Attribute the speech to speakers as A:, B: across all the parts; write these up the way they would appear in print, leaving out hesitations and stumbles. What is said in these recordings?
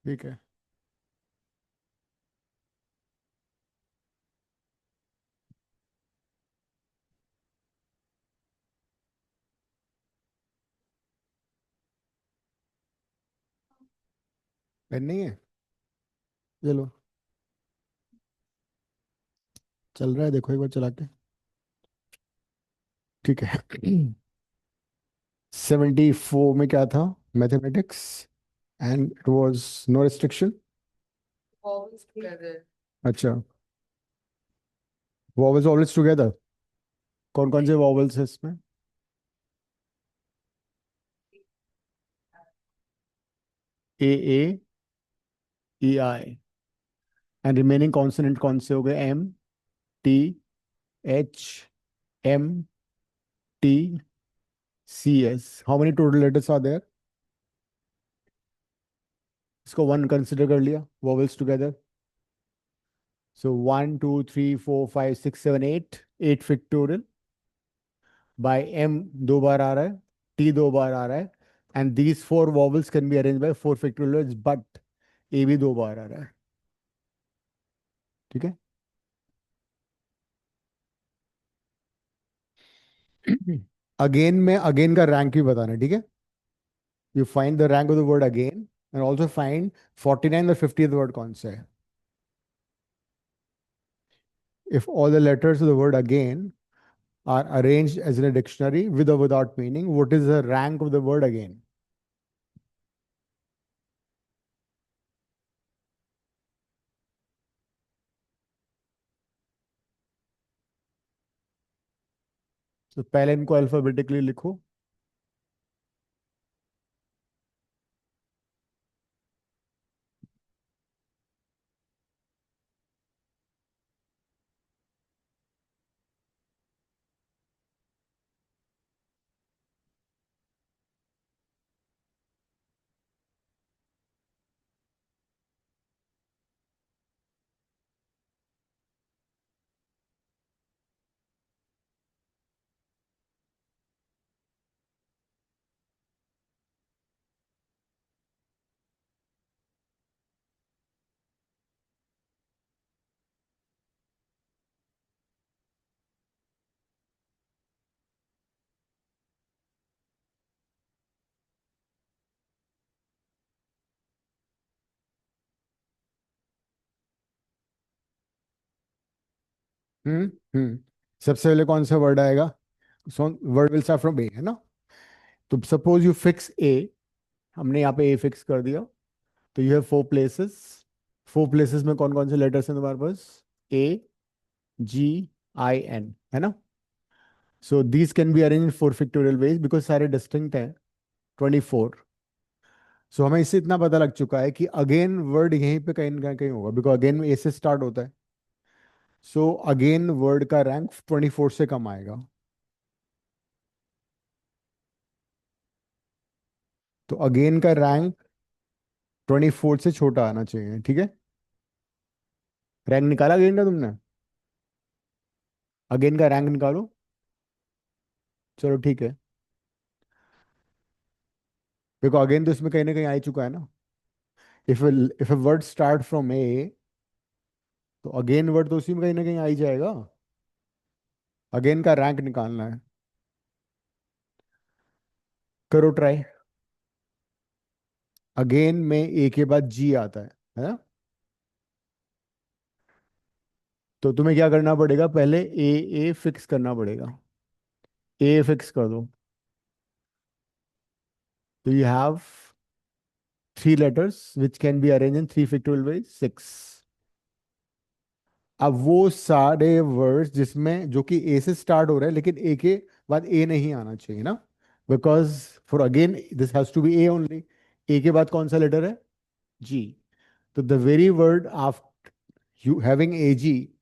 A: ठीक है। पेन नहीं है? चलो, चल रहा है, देखो एक बार चला के। ठीक है। 74 में क्या था? Mathematics. And it was no restriction.
B: Always together.
A: अच्छा, वॉवल्स ऑलवेज टुगेदर। कौन कौन से वॉवल्स है इसमें? A, A, E, I. And remaining consonant कौन से हो गए? M, T, H, M, T, C, S. How many total letters are there? इसको वन कंसिडर कर लिया, vowels together. So one two three four five six seven eight, eight factorial. By M दो बार आ रहा है, टी दो बार आ रहा है। And these four vowels can be arrange by four factorials, but A भी दो बार आ रहा है। ठीक है। अगेन में अगेन का रैंक भी बताना है, ठीक है। You find the rank of the word again and also find 49 और 50th वर्ड कौन सा है। If all the letters of the word again are arranged as in a dictionary with or without meaning, what is the rank of the word again? तो पहले इनको alphabetically लिखो। हम्म, हम्म। सबसे पहले कौन सा वर्ड आएगा? So word will start from A, है ना? तो सपोज यू फिक्स ए। हमने यहाँ पे ए फिक्स कर दिया। तो you have four places. Four places में कौन कौन से लेटर्स हैं तुम्हारे पास? ए, जी, आई, एन, है ना? So these can be arrange in four factorial ways because सारे डिस्टिंक्ट हैं। 24। सो हमें इससे इतना पता लग चुका है कि अगेन वर्ड यहीं पे कहीं ना कहीं होगा, बिकॉज अगेन में ए से स्टार्ट होता है। सो अगेन वर्ड का रैंक 24 से कम आएगा। तो अगेन का रैंक 24 से छोटा आना चाहिए, ठीक है। रैंक निकाला अगेन का तुमने? अगेन का रैंक निकालो। चलो ठीक है। देखो अगेन तो इसमें कहीं ना कहीं आ ही चुका है ना। If a word start from A, तो अगेन वर्ड तो उसी में कहीं ना कहीं आ ही जाएगा। अगेन का रैंक निकालना है। करो ट्राई। अगेन में ए के बाद जी आता है ना? तो तुम्हें क्या करना पड़ेगा? पहले ए, ए फिक्स करना पड़ेगा। ए फिक्स कर दो। तो you have three letters which can be arrange in three factorial veg, 6। अब वो सारे वर्ड्स जिसमें जो कि ए से स्टार्ट हो रहा है लेकिन ए के बाद ए नहीं आना चाहिए ना, because for again this has to be A only. A के बाद कौन सा लेटर है? जी। तो the very word after you having A G,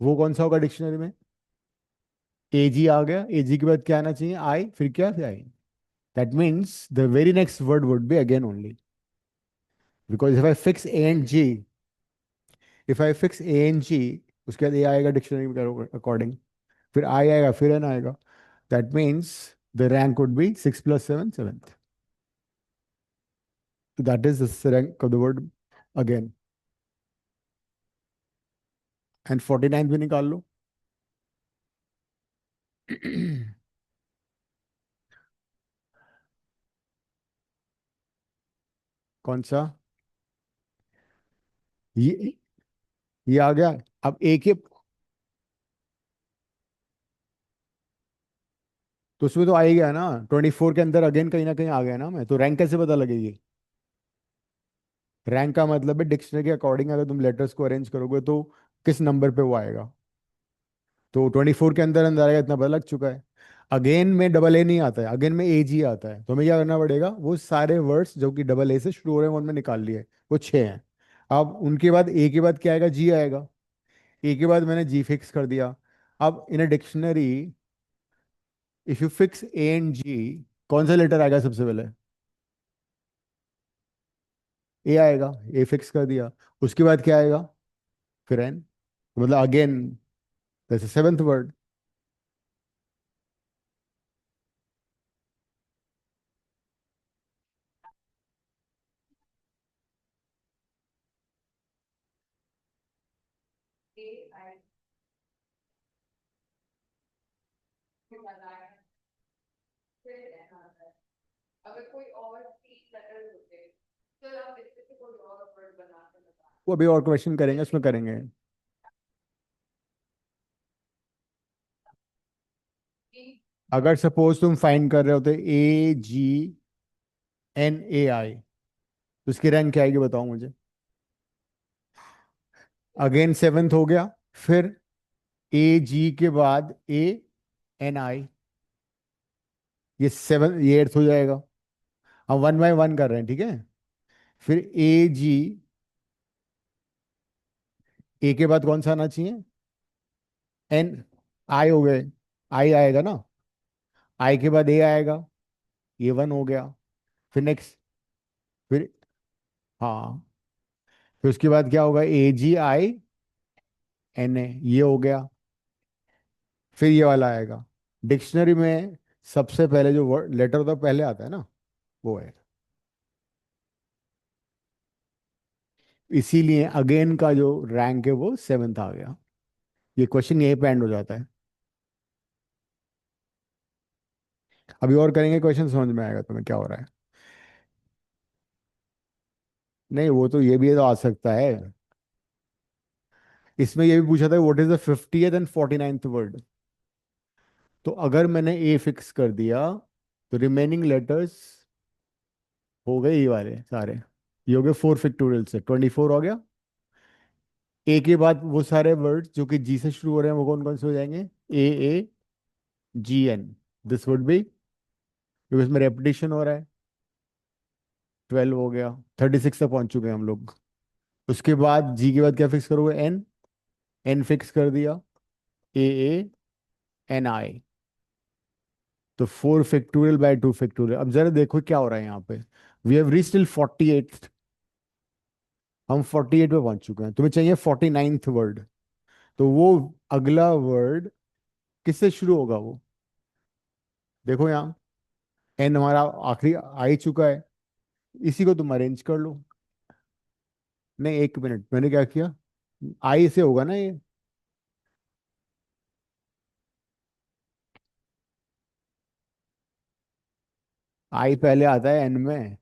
A: वो कौन सा होगा डिक्शनरी में? ए जी आ गया। ए जी के बाद क्या आना चाहिए? आई, फिर क्या? फिर I. That means the very next word would be again only, because if I fix A and G, if I fix A and G, उसके बाद ए आएगा डिक्शनरी में अकॉर्डिंग, फिर आई आएगा, फिर एन आएगा। That means the rank would be 6 + 7, 7th। तो that is the rank of the word again. And 49 भी निकाल लो। कौन सा? ये आ गया। अब ए के, तो उसमें तो आ ही गया ना, 24 के अंदर अगेन कहीं ना कहीं आ गया ना, मैं तो रैंक कैसे पता लगेगी? रैंक का मतलब है डिक्शनरी के अकॉर्डिंग अगर तुम लेटर्स को अरेंज करोगे तो किस नंबर पे वो आएगा। तो 24 के अंदर अंदर आएगा, इतना पता लग चुका है। अगेन में डबल ए नहीं आता है, अगेन में ए जी आता है, तो हमें क्या करना पड़ेगा, वो सारे वर्ड्स जो कि डबल ए से शुरू हो रहे हैं वो उनमें निकाल लिए, वो 6 हैं। अब उनके बाद ए के बाद क्या आएगा, जी आएगा। ए के बाद मैंने जी फिक्स कर दिया। अब in a dictionary if you fix A and G, कौन सा लेटर आएगा सबसे पहले? ए आएगा। ए फिक्स कर दिया। उसके बाद क्या आएगा? फिर एन। मतलब अगेन जैसे सेवेंथ वर्ड।
B: A I फिर बनाया फिर N आता है। अगर कोई और 3 लेटर होते तो आप इससे से कोई और वर्ड बना के बता।
A: वो अभी और क्वेश्चन करेंगे, उसमें करेंगे।
B: कि
A: अगर सपोज तुम फाइंड कर रहे होते ए जी एन ए आई, तो उसकी रैंक क्या आएगी बताओ मुझे। अगेन सेवेंथ हो गया। फिर ए जी के बाद ए एन आई, ये एट्थ हो जाएगा। हम वन बाय वन कर रहे हैं, ठीक है। फिर ए जी, ए के बाद कौन सा आना चाहिए? एन आई हो गए। आई आएगा ना। आई के बाद ए आएगा। ये वन हो गया। फिर नेक्स्ट, फिर हाँ, फिर उसके बाद क्या होगा, ए जी आई एन ए, ये हो गया। फिर ये वाला आएगा। डिक्शनरी में सबसे पहले जो वर्ड लेटर होता है पहले आता है ना, वो है। इसीलिए अगेन का जो रैंक है वो सेवेंथ आ गया। ये क्वेश्चन यहीं पे एंड हो जाता है। अभी और करेंगे क्वेश्चन, समझ में आएगा तुम्हें क्या हो रहा है। नहीं वो तो ये भी तो आ सकता है। इसमें ये भी पूछा था what is the 50th and 49th word. तो अगर मैंने ए फिक्स कर दिया तो रिमेनिंग लेटर्स हो गए ये वाले सारे। ये हो गए 4 फिक्टोरियल से 24 हो गया। ए के बाद वो सारे वर्ड्स जो कि जी से शुरू हो रहे हैं वो कौन कौन से हो जाएंगे? ए A G N, this would be, क्योंकि इसमें रेपिटेशन हो रहा है। 12 हो गया। 36 तक पहुंच चुके हैं हम लोग। उसके बाद जी के बाद क्या फिक्स करोगे? एन। एन फिक्स कर दिया। ए ए एन आई। तो 4 फैक्टोरियल बाय 2 फैक्टोरियल। अब जरा देखो क्या हो रहा है यहाँ पे। We have reach till 48। हम 48 पे पहुंच चुके हैं, तुम्हें चाहिए 49th वर्ड। तो वो अगला वर्ड किससे शुरू होगा वो? देखो यहाँ, एन हमारा आखिरी आ ही चुका है। इसी को तुम अरेंज कर लो। नहीं एक मिनट, मैंने क्या किया, आई से होगा ना ये। आई पहले आता है एन में,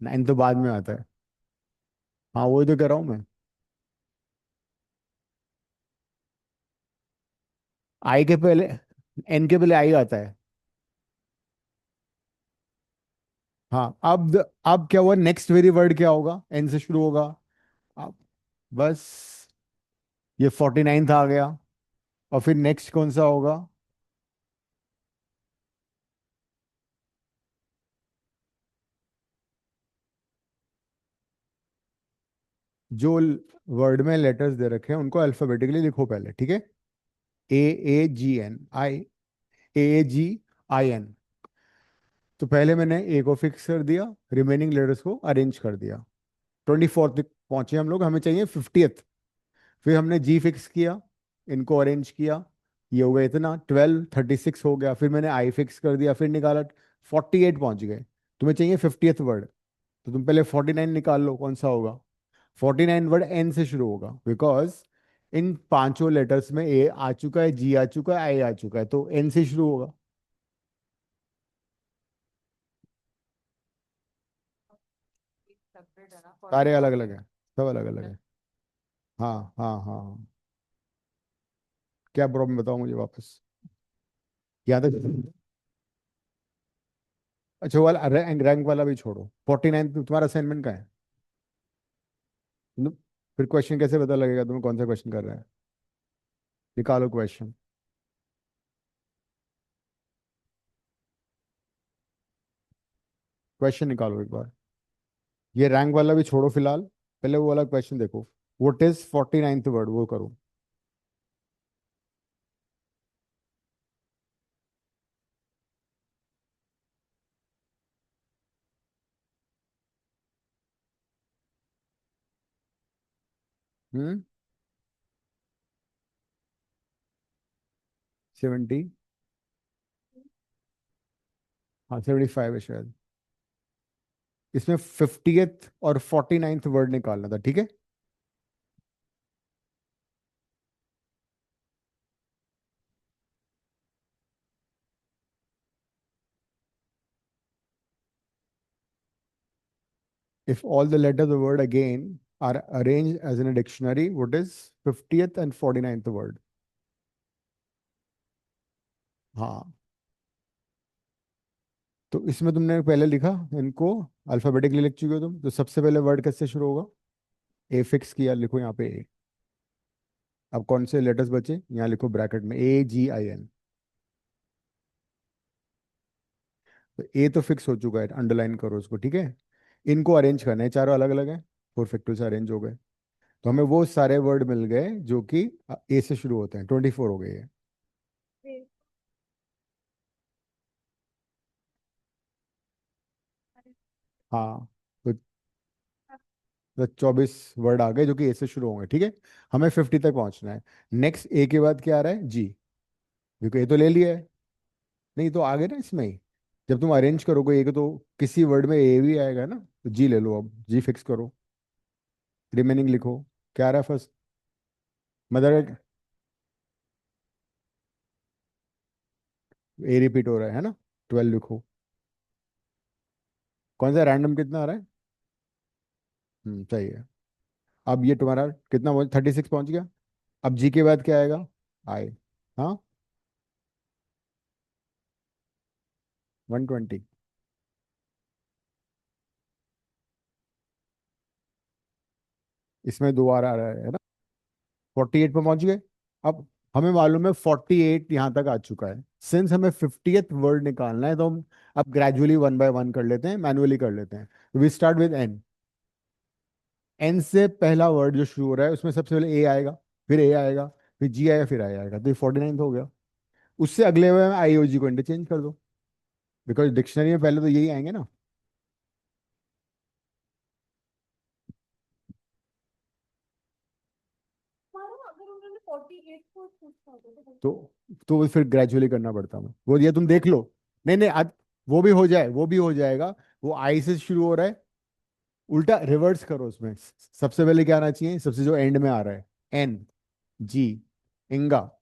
A: नाइन तो बाद में आता है। हाँ वही तो कह रहा हूँ मैं। आई के पहले, एन के पहले आई आता है। हाँ अब क्या हुआ, नेक्स्ट वेरी वर्ड क्या होगा, एन से शुरू होगा। अब बस ये 49th आ गया। और फिर नेक्स्ट कौन सा होगा? जो वर्ड में लेटर्स दे रखे हैं उनको अल्फाबेटिकली लिखो पहले, ठीक है। A A G N I, A G I N. तो पहले मैंने ए को फिक्स कर दिया, रिमेनिंग लेटर्स को अरेंज कर दिया। 24 तक पहुंचे हम लोग, हमें चाहिए 50th। फिर हमने जी फिक्स किया, इनको अरेंज किया। ये हो गया इतना 12, 36 हो गया। फिर मैंने आई फिक्स कर दिया, फिर निकाला 48 पहुंच गए। तुम्हें चाहिए 50th वर्ड। तो तुम पहले 49 निकाल लो, कौन सा होगा। 49 वर्ड एन से शुरू होगा, बिकॉज इन पांचों लेटर्स में ए आ चुका है, जी आ चुका है, आई आ चुका है, तो एन से शुरू होगा।
B: सेपरेट है ना
A: सारे अलग
B: 44।
A: अलग है, सब अलग अलग है। हाँ हाँ हाँ हाँ। क्या प्रॉब्लम बताओ मुझे वापस, यहाँ तक। अच्छा, वाला रैंक रैंक वाला भी छोड़ो, 49 तुम्हारा असाइनमेंट का है। तुम- फिर क्वेश्चन कैसे पता लगेगा तुम्हें कौन सा क्वेश्चन कर रहा है। निकालो क्वेश्चन। क्वेश्चन निकालो एक बार। ये रैंक वाला भी छोड़ो फिलहाल, पहले वो वाला क्वेश्चन देखो। व्हाट इज 49th वर्ड, वो करो। हम्म। 70। हाँ 75 है शायद। इसमें 50th और 49th वर्ड निकालना था, ठीक है। If all the letters of the word again are arranged as in a dictionary, what is 50th and 49th word? हाँ, तो इसमें तुमने पहले लिखा इनको, अल्फाबेटिकली लिख चुके हो तुम, तो सबसे पहले वर्ड कैसे शुरू होगा। ए फिक्स किया, लिखो यहाँ पे ए। अब कौन से लेटर्स बचे, यहाँ लिखो ब्रैकेट में AGIN। तो ए तो फिक्स हो चुका है, अंडरलाइन करो उसको, ठीक है। इनको अरेंज करना है, चारों अलग अलग है, फोर फैक्टोरियल से अरेंज हो गए। तो हमें वो सारे वर्ड मिल गए जो कि ए से शुरू होते हैं, 24 हो गए ये। हाँ, तो 24 वर्ड आ गए जो कि ए से शुरू होंगे, ठीक है। हमें 50 तक पहुंचना है। नेक्स्ट ए के बाद क्या आ रहा है, जी। क्योंकि ए तो ले लिया है, नहीं तो आगे ना इसमें ही, जब तुम अरेंज करोगे ए को तो किसी वर्ड में ए भी आएगा ना, तो जी ले लो, अब जी फिक्स करो, रिमेनिंग लिखो। क्या आ रहा है फर्स्ट, मदर। ए रिपीट हो रहा है ना, 12 लिखो। कौन सा रैंडम कितना आ रहा है। सही है। अब ये तुम्हारा कितना 36 पहुंच गया। अब जी के बाद क्या आएगा, आई। हाँ, 120। इसमें दोबारा आ रहा है ना, 48 पे पहुंच गए। अब हमें मालूम है 48 यहाँ तक आ चुका है। सिंस हमें 50th वर्ड निकालना है, तो हम अब ग्रेजुअली वन बाय वन कर लेते हैं, मैनुअली कर लेते हैं। We start with N. N से पहला वर्ड जो शुरू हो रहा है उसमें सबसे पहले ए आएगा, फिर ए आएगा, फिर जी आएगा, फिर आई आएगा, तो ये 49 हो गया। उससे अगले में आई ओ जी को इंटरचेंज कर दो, बिकॉज डिक्शनरी में पहले तो यही आएंगे ना।
B: मानो अगर उन्होंने 48 को पूछा होता
A: तो तो फिर ग्रेजुअली करना पड़ता है, वो ये तुम देख लो। नहीं नहीं, आज वो भी हो जाए, वो भी हो जाएगा। वो आई से शुरू हो रहा है, उल्टा रिवर्स करो उसमें। सबसे पहले क्या आना चाहिए, सबसे जो एंड में आ रहा है, एन, जी, इंगा,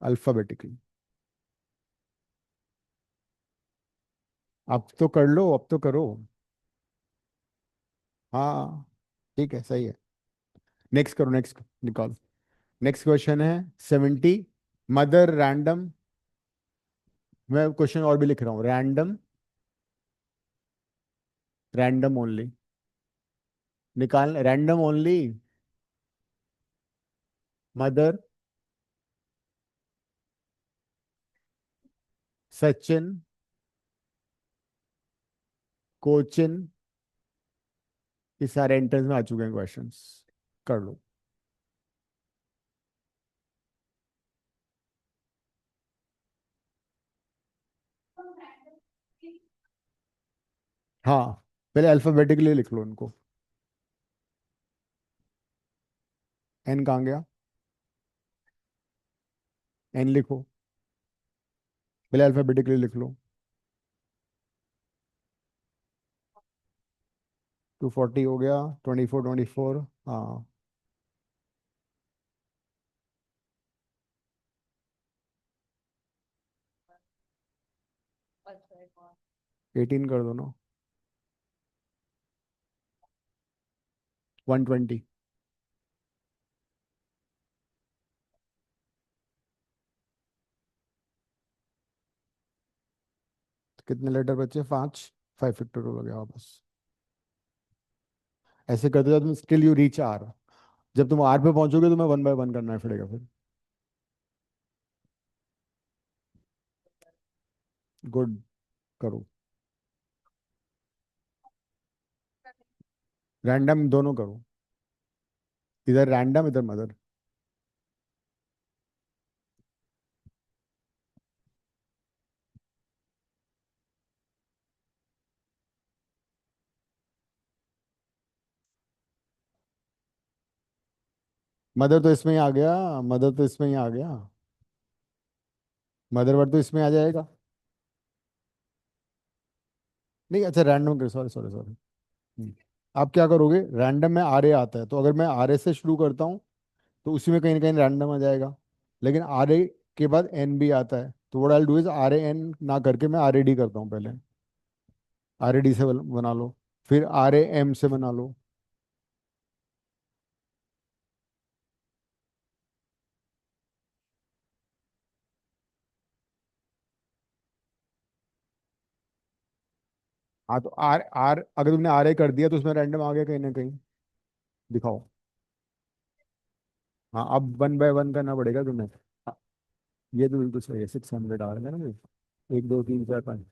A: अल्फाबेटिकली। अब तो कर लो, अब तो करो। हाँ, ठीक है, सही है। नेक्स्ट करो, नेक्स्ट निकालो। नेक्स्ट क्वेश्चन है 70। मदर रैंडम, मैं क्वेश्चन और भी लिख रहा हूँ, रैंडम, रैंडम ओनली, निकाल random only. Mother, Sachin, Cochin, ये सारे एंट्रेंस में आ चुके हैं क्वेश्चंस, कर लो।
B: है।
A: हाँ, पहले अल्फाबेटिकली लिख लो उनको। एन कहाँ गया, एन लिखो, पहले अल्फाबेटिकली लिख लो। 240 हो गया, 24 24। हाँ,
B: अच्छा एक और
A: 18 कर दो ना। 120। कितने लेटर बचे? 5। 5 हो गया वापस। ऐसे करते जाओ तुम, स्टिल यू रीच आर। जब तुम आर पे पहुंचोगे तो मैं 1 बाय 1 करना पड़ेगा फिर। गुड। करो। रैंडम दोनों करो, इधर रैंडम इधर मदर। मदर तो इसमें ही आ गया। मदर तो इसमें ही आ गया। मदरवर्ड तो इसमें आ जाएगा। नहीं, अच्छा रैंडम कर, सॉरी सॉरी सॉरी। आप क्या करोगे, रैंडम में आर ए आता है, तो अगर मैं आर ए से शुरू करता हूँ तो उसी में कहीं ना कहीं रैंडम आ जाएगा। लेकिन आर ए के बाद एन भी आता है, तो what I do is R A N ना करके मैं आर ए डी करता हूँ पहले। आर ए डी से बना लो, फिर आर ए एम से बना लो। हाँ, तो आर आर अगर तुमने आर ए कर दिया तो उसमें रैंडम आ गया कहीं ना कहीं। दिखाओ। हाँ, अब 1 बाय 1 करना पड़ेगा तुम्हें। हाँ, ये तो बिल्कुल सही है, 600 आ रहा है ना ये। 1 2 3 4 5।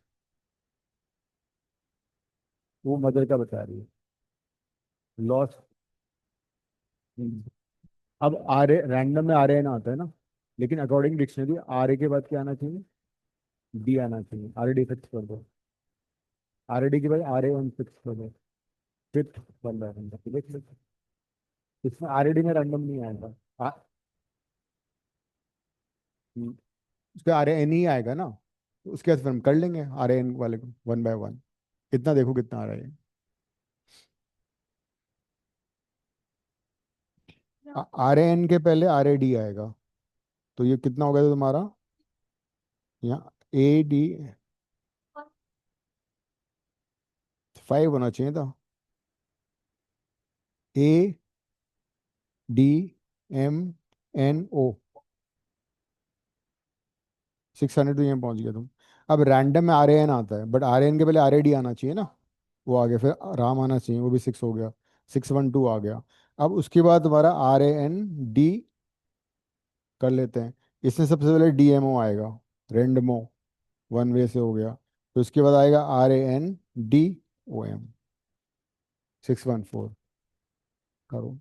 A: वो मदर का बता रही है। लॉस। अब आर ए रैंडम में आर ए ना आता है ना, लेकिन अकॉर्डिंग डिक्शनरी आर ए के बाद क्या आना चाहिए? डी आना चाहिए। आर ए डी फिक्स कर दो। आर ए डी के बाद आर ए वन फिक्स कर दो। फिफ्थ बन रहा है, देख लो। इसमें आर ए डी में रैंडम नहीं आएगा। आ, हम्म, उसके आर ए एन ही आएगा ना, तो उसके बाद फिर हम कर लेंगे आर ए एन वाले को 1 बाय 1। कितना देखो कितना आ रहा है। आर ए एन के पहले आर ए डी आएगा, तो ये कितना हो गया था तुम्हारा? यहाँ ए डी 5 होना चाहिए था। A D M N O. 600 तो यहाँ पहुंच गया तुम। अब रैंडम में आर ए एन आता है, बट आर ए एन के पहले आर ए डी आना चाहिए ना। वो आ गया, फिर राम आना चाहिए, वो भी 6 हो गया। 612 आ गया। अब उसके बाद तुम्हारा आर ए एन डी कर लेते हैं। इसमें सबसे पहले डी एम ओ आएगा। रेंडमो, वन वे से हो गया। तो उसके बाद आएगा R A N D O M. 614 करो।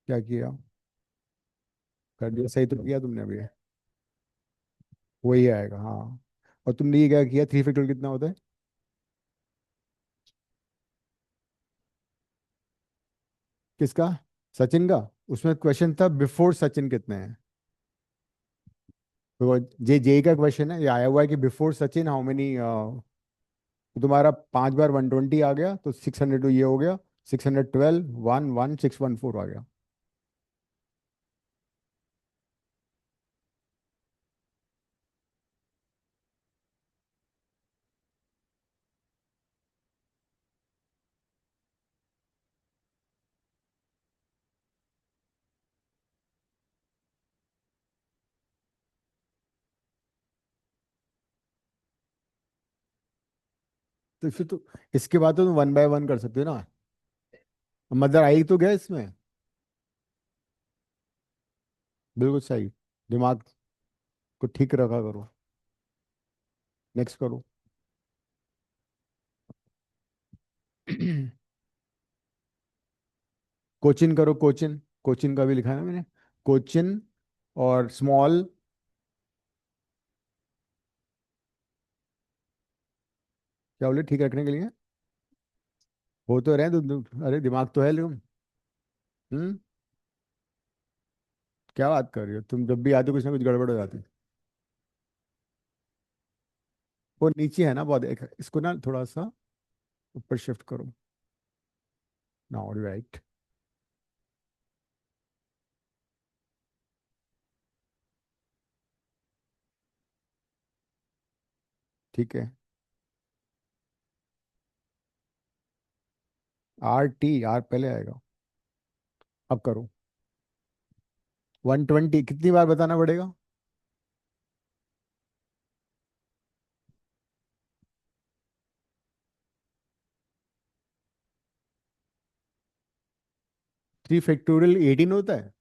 A: क्या किया? कर दिया, सही तो किया तुमने अभी। वही आएगा हाँ। और तुमने ये क्या किया, 3 फैक्टोरियल कितना होता है? किसका? सचिन का। उसमें क्वेश्चन था बिफोर सचिन कितने हैं। तो जे जे का क्वेश्चन है, ये आया हुआ है कि बिफोर सचिन हाउ मेनी। तो तुम्हारा 5 बार 120 आ गया, तो 600 तो ये हो गया। 612 11614 आ गया। तो फिर तो इसके बाद तो तुम 1 बाय 1 कर सकते हो ना। मदर आई तो गया इसमें। बिल्कुल सही। दिमाग को ठीक रखा करो। नेक्स्ट करो। कोचिन करो, कोचिन। कोचिन का भी लिखा है ना मैंने। कोचिन और स्मॉल। क्या बोले, ठीक रखने के लिए? हो तो रहे अरे दिमाग तो है तुम। हम्म। क्या बात कर रही हो तुम, जब भी आते हो कुछ ना कुछ गड़बड़ हो जाती है। वो नीचे है ना बहुत, इसको ना थोड़ा सा ऊपर शिफ्ट करो। Now right. ठीक है। आर पहले आएगा। अब करो। 120 कितनी बार बताना पड़ेगा? 3 फैक्टोरियल 18 होता है।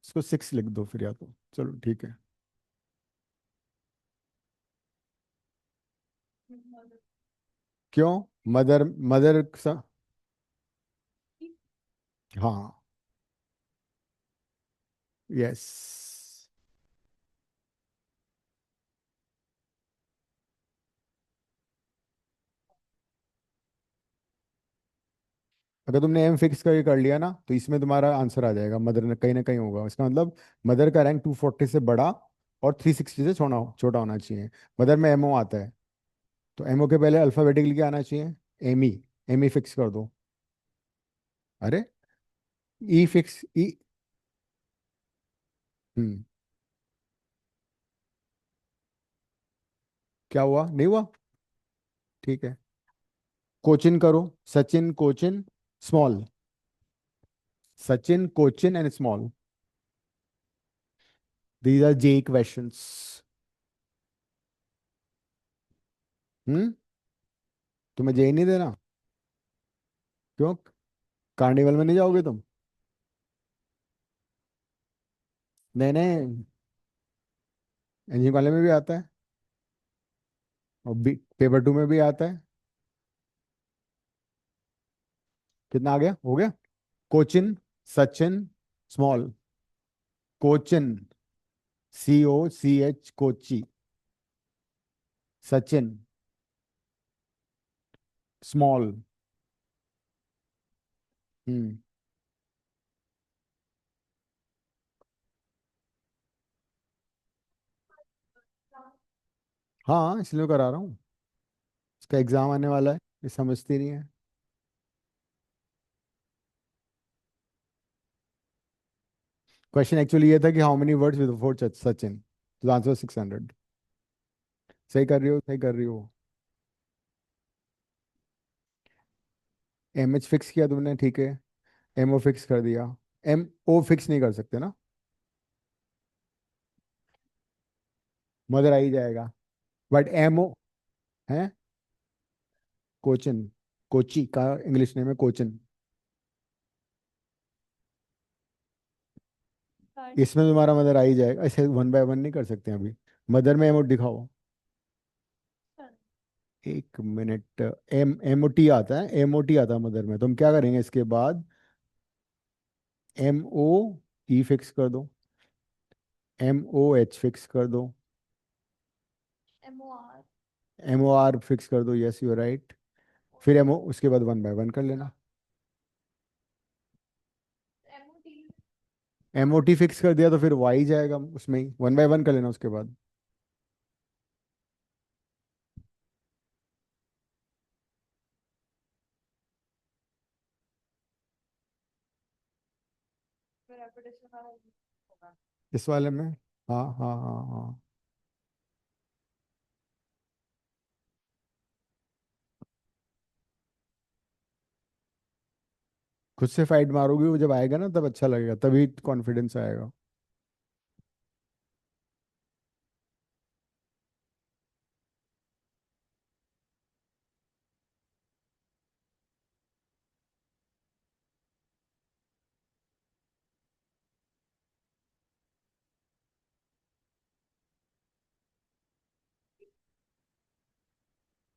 A: इसको 6 लिख दो फिर, या तो चलो ठीक है। क्यों? मदर मदर सा। हाँ। यस। अगर तुमने एम फिक्स करके कर लिया ना, तो इसमें तुम्हारा आंसर आ जाएगा, मदर ना कहीं होगा, इसका मतलब मदर का रैंक 240 से बड़ा और 360 से छोटा छोटा होना चाहिए। मदर में एमओ आता है, तो एमओ के पहले अल्फाबेटिकली क्या आना चाहिए? M E. M E fix कर दो। अरे, ई फिक्स ई। हम्म। क्या हुआ? नहीं हुआ? ठीक है। कोचिन करो। Sachin Cochin small. Sachin Cochin and small. These are J questions. Hmm. तुम्हें जे नहीं देना? क्यों? कार्निवल में नहीं जाओगे तुम? नहीं नहीं, इंजीनियरिंग वाले में भी आता है, और पेपर 2 में भी आता है। कितना आ गया? हो गया। Cochin, Sachin small. Cochin, COCH Kochi. Sachin small. Hmm. हाँ, इसलिए करा रहा हूँ। इसका एग्जाम आने वाला है, ये समझती नहीं है। क्वेश्चन एक्चुअली ये था कि how many words with four Sachin, तो आंसर 600। सही कर रही हो, सही कर रही हो। MH फिक्स किया तुमने, ठीक है। MO फिक्स कर दिया। MO फिक्स नहीं कर सकते ना? मदर आ ही जाएगा। बट MO है। कोचिन, कोची का इंग्लिश नेम है कोचिन। इसमें तुम्हारा मदर आ ही जाएगा, ऐसे 1 बाय 1 नहीं कर सकते अभी। मदर में एमओ दिखाओ। 1 मिनट। MOT आता है, MOT आता है मदर में, तुम क्या करेंगे इसके बाद? MOE फिक्स कर दो। MOH फिक्स कर दो। MOR फिक्स कर दो, यस यू राइट। फिर MO, उसके बाद 1 बाय 1 कर लेना। MOT फिक्स कर दिया तो फिर वाई जाएगा उसमें ही, 1 बाय 1 कर लेना उसके बाद। इस वाले में, हाँ हाँ हाँ हाँ। खुद से फाइट मारोगे, वो जब आएगा ना तब अच्छा लगेगा, तभी कॉन्फिडेंस आएगा।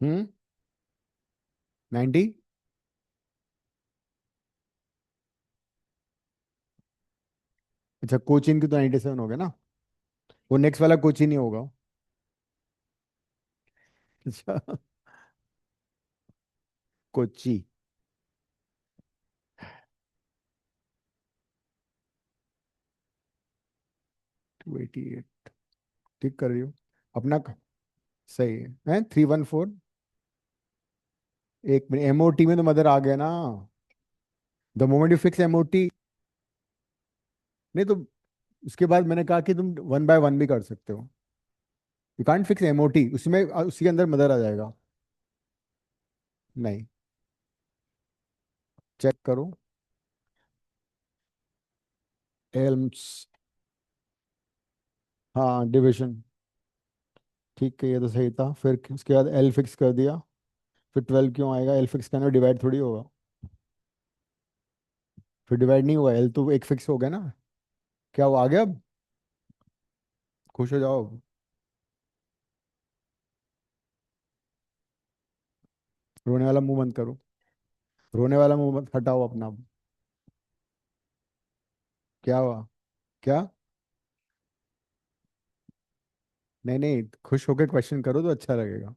A: हम्म। 90। अच्छा, कोचिन की तो 97 हो गया ना। वो नेक्स्ट वाला कोचिन ही होगा। अच्छा। कोची। 288, ठीक कर रही हो अपना सही है 314। एक मिनट, एमओटी में तो मदर आ गया ना। The moment you fix MOT, नहीं तो उसके बाद मैंने कहा कि तुम वन बाय वन भी कर सकते हो। यू कांट फिक्स एमओटी उसमें, उसी के अंदर मदर आ जाएगा। नहीं, चेक करो। एल्म्स, हाँ डिविजन, ठीक है ये तो सही था। फिर उसके बाद एल फिक्स कर दिया। फिर 12 क्यों आएगा, एल फिक्स करने में डिवाइड थोड़ी होगा। फिर डिवाइड नहीं हुआ, एल तो एक फिक्स हो गया ना। क्या वो आ गया अब, खुश हो जाओ अब। रोने वाला मुंह बंद करो, रोने वाला मुंह मत हटाओ अपना अब। क्या हुआ, क्या? नहीं नहीं, खुश होकर क्वेश्चन करो तो अच्छा लगेगा।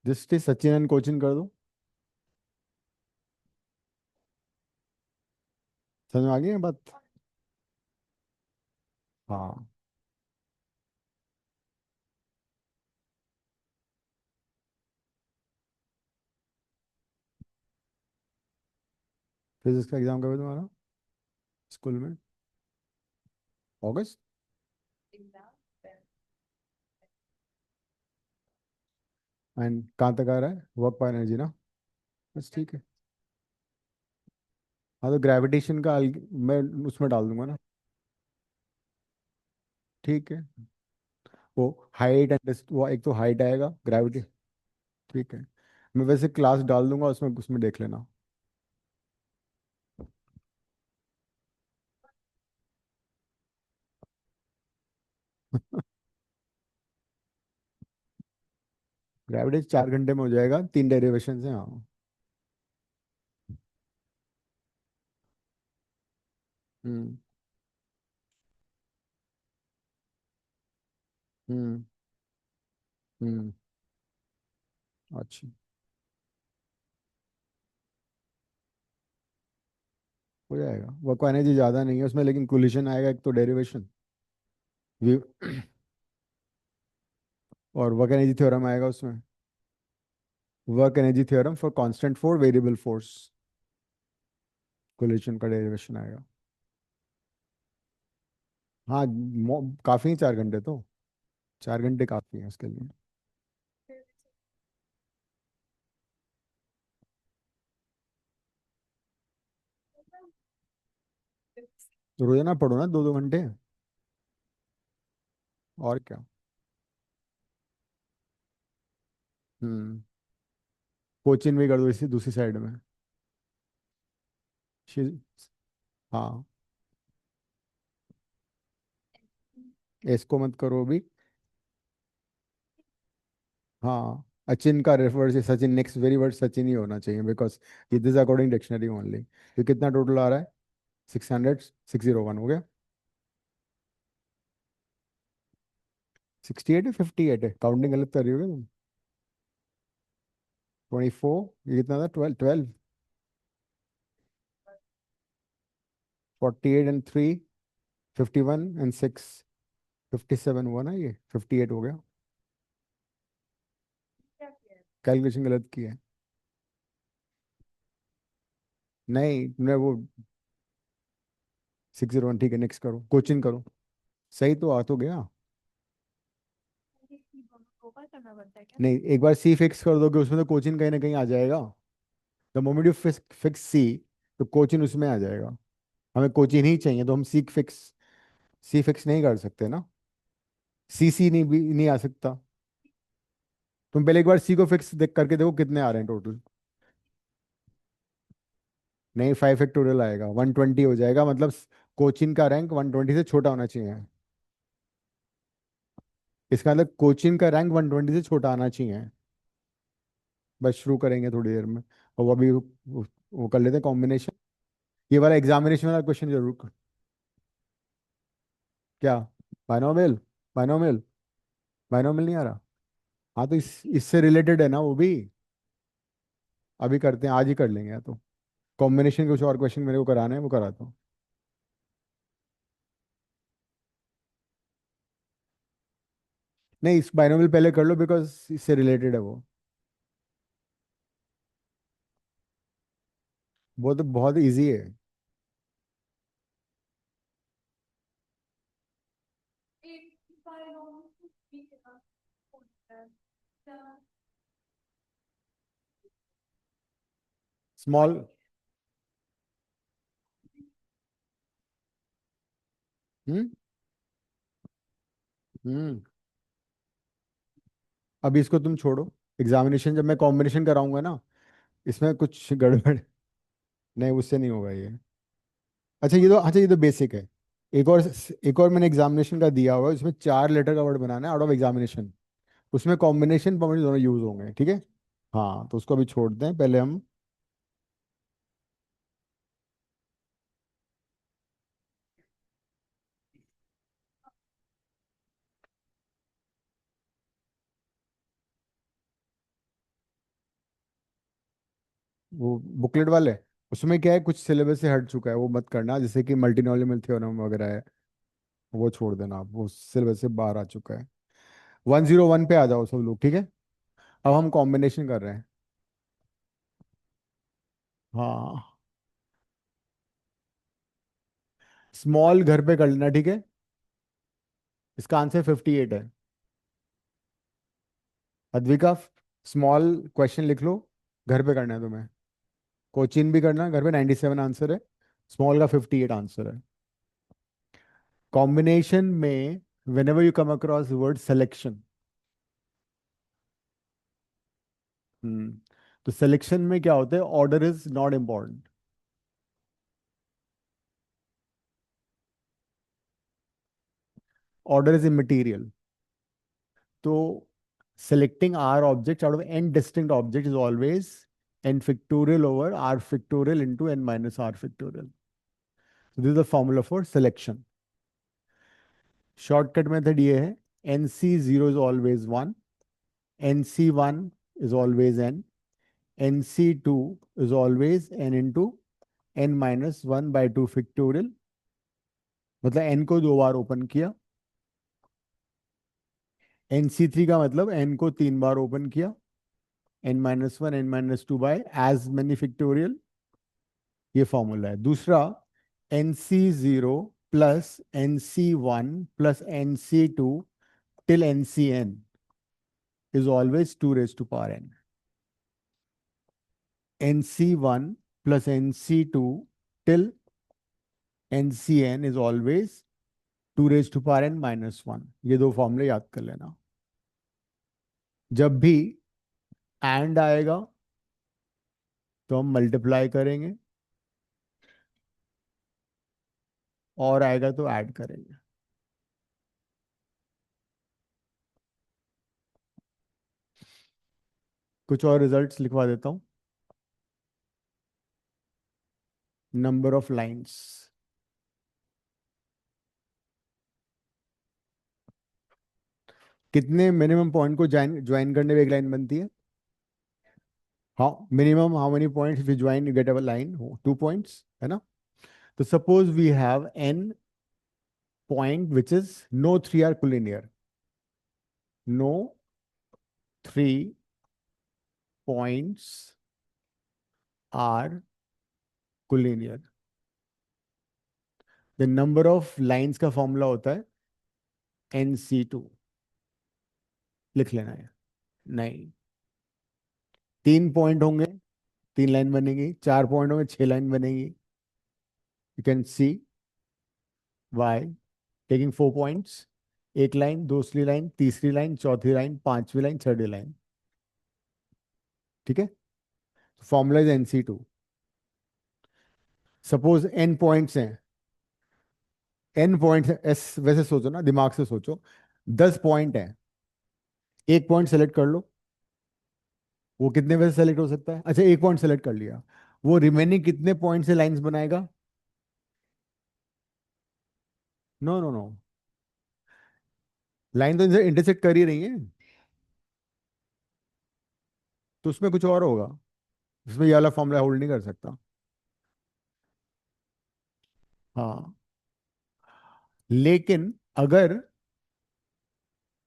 A: जस्ट सचिन एंड कोचिंग कर दो। समझ में आ गई है बात? हाँ, फिजिक्स का एग्जाम कब है तुम्हारा स्कूल में? अगस्त?
B: Exam, then
A: एंड कहाँ तक आ रहा है वर्क पावर एनर्जी ना? बस ठीक है। हाँ तो ग्रेविटेशन का मैं उसमें डाल दूंगा ना। ठीक है, वो हाइट एंड वो एक तो हाइट आएगा ग्रेविटी। ठीक है, मैं वैसे क्लास डाल दूंगा उसमें, उसमें देख लेना। ग्रेविटी 4 घंटे में हो जाएगा, 3 डेरिवेशन है हाँ। हम्म। हम्म। हम्म। अच्छा, हो जाएगा। वर्क एनर्जी ज़्यादा नहीं है उसमें, लेकिन कोलिशन आएगा एक तो डेरिवेशन। और वर्क एनर्जी थ्योरम आएगा उसमें। Work energy theorem for constant for variable force, collision का डेरिवेशन आएगा। हाँ काफ़ी है 4 घंटे तो, 4 घंटे काफ़ी है उसके लिए। तो रोजाना पढ़ो ना 2-2 घंटे, और क्या। हम्म। कोचिंग भी कर दो इसी दूसरी साइड में। शी- हाँ, इसको मत करो अभी। हाँ, अचिन का रेफर से Sachin, next very word Sachin ही होना चाहिए, बिकॉज ये दिस अकॉर्डिंग डिक्शनरी ओनली। ये कितना टोटल आ रहा है? 600, 601 हो गया। 68 है, 58 है, काउंटिंग गलत कर रही होगी तुम। 24, ये कितना था, 12, 12। 48 एंड 3, 51 एंड 6, 57 हुआ ना, ये 58 हो गया।
B: क्या किया है?
A: कैलकुलेशन गलत की है। नहीं तुमने वो 601, ठीक है नेक्स्ट करो, कोचिंग करो। सही तो आ तो गया।
B: ये दोनों दो बार करना पड़ता है क्या?
A: नहीं, एक बार सी फिक्स कर दोगे उसमें तो कोचिंग कहीं ना कहीं आ जाएगा। द मोमेंट यू फिक्स सी, तो कोचिंग उसमें आ जाएगा। हमें कोचिंग ही चाहिए तो हम सी फिक्स नहीं कर सकते ना। सी सी नहीं भी नहीं आ सकता। तुम पहले एक बार सी को फिक्स करके देखो कितने आ रहे हैं टोटल। नहीं, 5 फैक्टोरियल आएगा, 120 हो जाएगा, मतलब कोचिंग का रैंक 120 से छोटा होना चाहिए। इसका मतलब कोचिन का रैंक 120 से छोटा आना चाहिए। बस शुरू करेंगे थोड़ी देर में। और वो अभी वो कर लेते हैं कॉम्बिनेशन। ये वाला एग्जामिनेशन वाला क्वेश्चन जरूर क्या? बायनोमियल? बायनोमियल? बायनोमियल नहीं आ रहा? हाँ तो इससे रिलेटेड है ना वो भी। अभी करते हैं, आज ही कर लेंगे या तो। कॉम्बिनेशन कुछ और क्वेश्चन मेरे को कराने हैं, वो कराता हूँ। नहीं, इस बायनोमियल पहले कर लो बिकॉज इससे रिलेटेड है वो। वो तो बहुत इजी है।
B: If I don't speak enough,
A: small. Hmm. Hmm. अभी इसको तुम छोड़ो। एग्जामिनेशन जब मैं कॉम्बिनेशन कराऊंगा ना, इसमें कुछ गड़बड़ नहीं, उससे नहीं होगा ये। अच्छा, ये तो बेसिक है। एक और एक और मैंने एग्जामिनेशन का दिया हुआ है, उसमें 4 लेटर का वर्ड बनाना है आउट ऑफ एग्जामिनेशन। उसमें कॉम्बिनेशन पॉइंट दोनों यूज होंगे, ठीक है। हाँ तो उसको अभी छोड़ते हैं, पहले हम वो बुकलेट वाले। उसमें क्या है, कुछ सिलेबस से हट चुका है, वो मत करना, जैसे कि मल्टीनोमियल थ्योरम वगैरह है। वो छोड़ देना आप, वो सिलेबस से बाहर आ चुका है। 101 पे आ जाओ सब लोग, ठीक है। अब हम कॉम्बिनेशन कर रहे हैं। हाँ। स्मॉल घर पे कर लेना, ठीक है। इसका आंसर 58 है। अद्विका, स्मॉल क्वेश्चन लिख लो। घर पे करना है तुम्हें। कोचिन भी करना, घर पे 97 आंसर है। स्मॉल का 58 आंसर है। कॉम्बिनेशन में whenever you come across the word selection, हम्म, तो सिलेक्शन में क्या होता है, order is not important. Order is immaterial. तो selecting r objects out of n distinct objects is always n factorial over r factorial into n minus r factorial. So this is the formula for selection. Shortcut method ये है, N C zero is always one, N C one is always N, N C two is always N into N minus one by two factorial. मतलब N को 2 बार open किया। N C three का मतलब N को 3 बार open किया। N minus one N minus two by as many factorial. ये फॉर्मूला है। दूसरा, N C zero plus N C one plus N C two till N C N is always two raise to power N. N C one plus N C two till N C N is always two raise to power N minus one. ये दो फॉर्मूले याद कर लेना। जब भी and आएगा तो हम मल्टीप्लाई करेंगे, और आएगा तो ऐड करेंगे। कुछ और रिजल्ट्स लिखवा देता हूँ। Number of lines. कितने मिनिमम पॉइंट को ज्वाइन ज्वाइन करने में एक लाइन बनती है? हाँ, minimum how many points if you join you get a line? 2 points है ना। तो suppose we have N point which is no three are collinear. No three points are collinear. The number of lines का formula होता है NC2। लिख लेना है। नहीं, 3 पॉइंट होंगे, 3 लाइन बनेगी। 4 पॉइंट होंगे, 6 लाइन बनेगी। You can see why. Taking 4 points, एक लाइन, दूसरी लाइन, तीसरी लाइन, चौथी लाइन, पांचवी लाइन, छठी लाइन। ठीक है। Formula is NC2। Suppose n points हैं। n पॉइंट्स एस, वैसे सोचो ना, दिमाग से सोचो। 10 पॉइंट है, एक पॉइंट सेलेक्ट कर लो। वो कितने वजह सेलेक्ट हो सकता है? अच्छा, एक पॉइंट सेलेक्ट कर लिया। वो रिमेनिंग कितने पॉइंट से लाइंस बनाएगा? नो नो नो, लाइन तो इनसे इंटरसेक्ट कर ही रही है। तो उसमें कुछ और होगा, उसमें ये वाला फॉर्मूला होल्ड नहीं कर सकता। हाँ, लेकिन अगर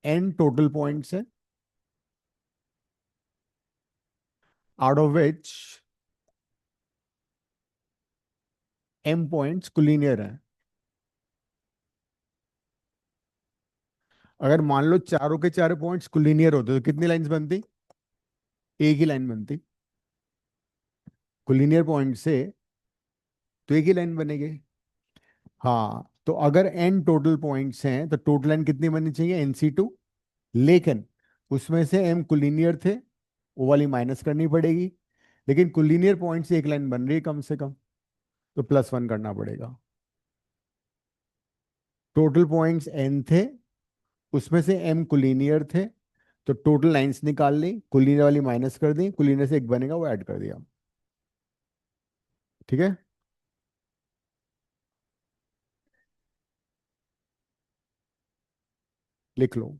A: एन टोटल पॉइंट्स है, out of which M points collinear है। अगर मान लो चारों के चारों पॉइंट्स कोलिनियर होते तो कितनी लाइंस बनती? एक ही लाइन बनती। कोलिनियर पॉइंट से तो एक ही लाइन बनेगी। हाँ, तो अगर एन टोटल पॉइंट्स हैं तो टोटल लाइन कितनी बननी चाहिए? NC2। लेकिन उसमें से एम कोलिनियर थे, वो वाली माइनस करनी पड़ेगी। लेकिन कोलिनियर पॉइंट से एक लाइन बन रही है कम से कम, तो +1 करना पड़ेगा। टोटल पॉइंट्स एन थे, उसमें से एम कोलिनियर थे, तो टोटल लाइंस निकाल ली, कोलिनियर वाली माइनस कर दी, कोलिनियर से एक बनेगा वो ऐड कर दिया। ठीक है। लिख लो।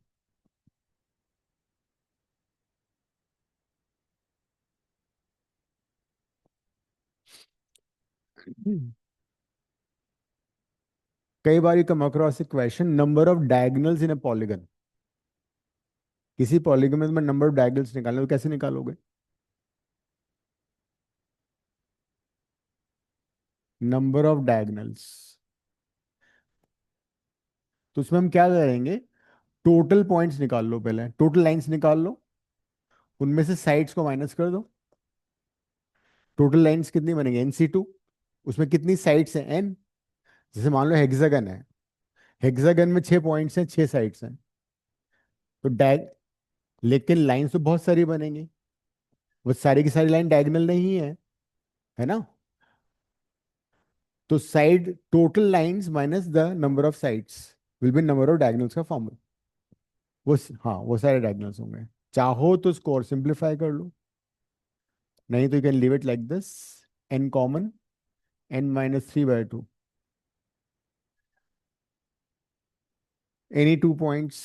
A: कई बार you come across a question, number of diagonals in a polygon. किसी पॉलीगन में नंबर ऑफ डायगोनल्स निकालने, तो कैसे निकालोगे? नंबर ऑफ डायगोनल्स, तो उसमें हम क्या करेंगे? टोटल पॉइंट्स निकाल लो, पहले टोटल लाइंस निकाल लो, उनमें से साइड्स को माइनस कर दो। टोटल लाइंस कितनी बनेंगी? NC2। उसमें कितनी साइड्स हैं? N। जैसे मान लो हेक्सागन है, हेक्सागन में 6 पॉइंट्स हैं, 6 साइड्स हैं। तो डैग लेकिन लाइंस तो बहुत सारी बनेंगी, वो सारी की सारी लाइन डायगोनल नहीं है ना? तो side total lines minus the number of sides will be number of diagonals का फॉर्मूला। हाँ, वो सारे डायगोनल्स होंगे। चाहो तो स्कोर सिंप्लीफाई कर लो, नहीं तो you can leave it like this, n common, n-3/2, any 2 points.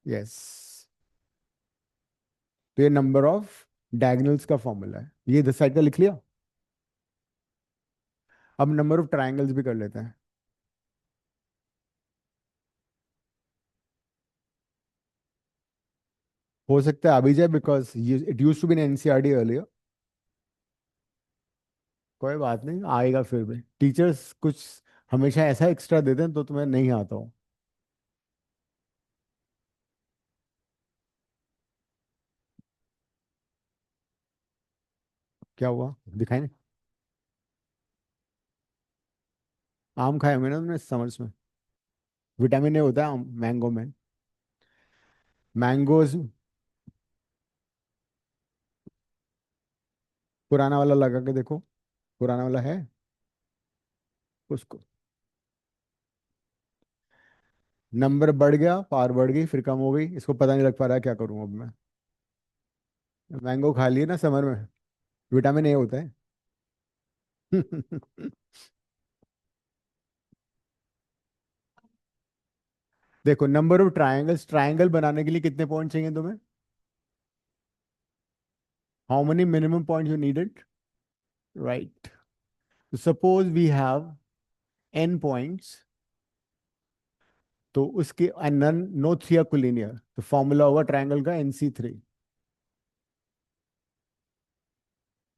A: Yes, तो ये नंबर ऑफ डायगोनल्स का फॉर्मूला है, ये दिस साइड का लिख लिया। अब नंबर ऑफ ट्राइंगल्स भी कर लेते हैं। हो सकता है अभी जाए, because it used to be in NCERT earlier. कोई बात नहीं, आएगा फिर भी। टीचर्स कुछ हमेशा ऐसा एक्स्ट्रा देते हैं तो तुम्हें नहीं आता हो। क्या हुआ, दिखाई नहीं? आम खाए होंगे ना तुमने समर्स में? विटामिन ए होता है मैंगो में। मैंगोज, पुराना वाला लगा के देखो, पुराना वाला है उसको। नंबर बढ़ गया, पार बढ़ गई, फिर कम हो गई, इसको पता नहीं लग पा रहा, क्या करूं अब मैं? मैंगो खा लिए ना समर में, विटामिन ए होता है। देखो, नंबर ऑफ ट्रायंगल्स, ट्रायंगल बनाने के लिए कितने पॉइंट चाहिए तुम्हें? How many minimum point you needed? Right. Suppose we have n points, तो उसके none no three are collinear, तो फॉर्मूला होगा ट्रायंगल का NC3।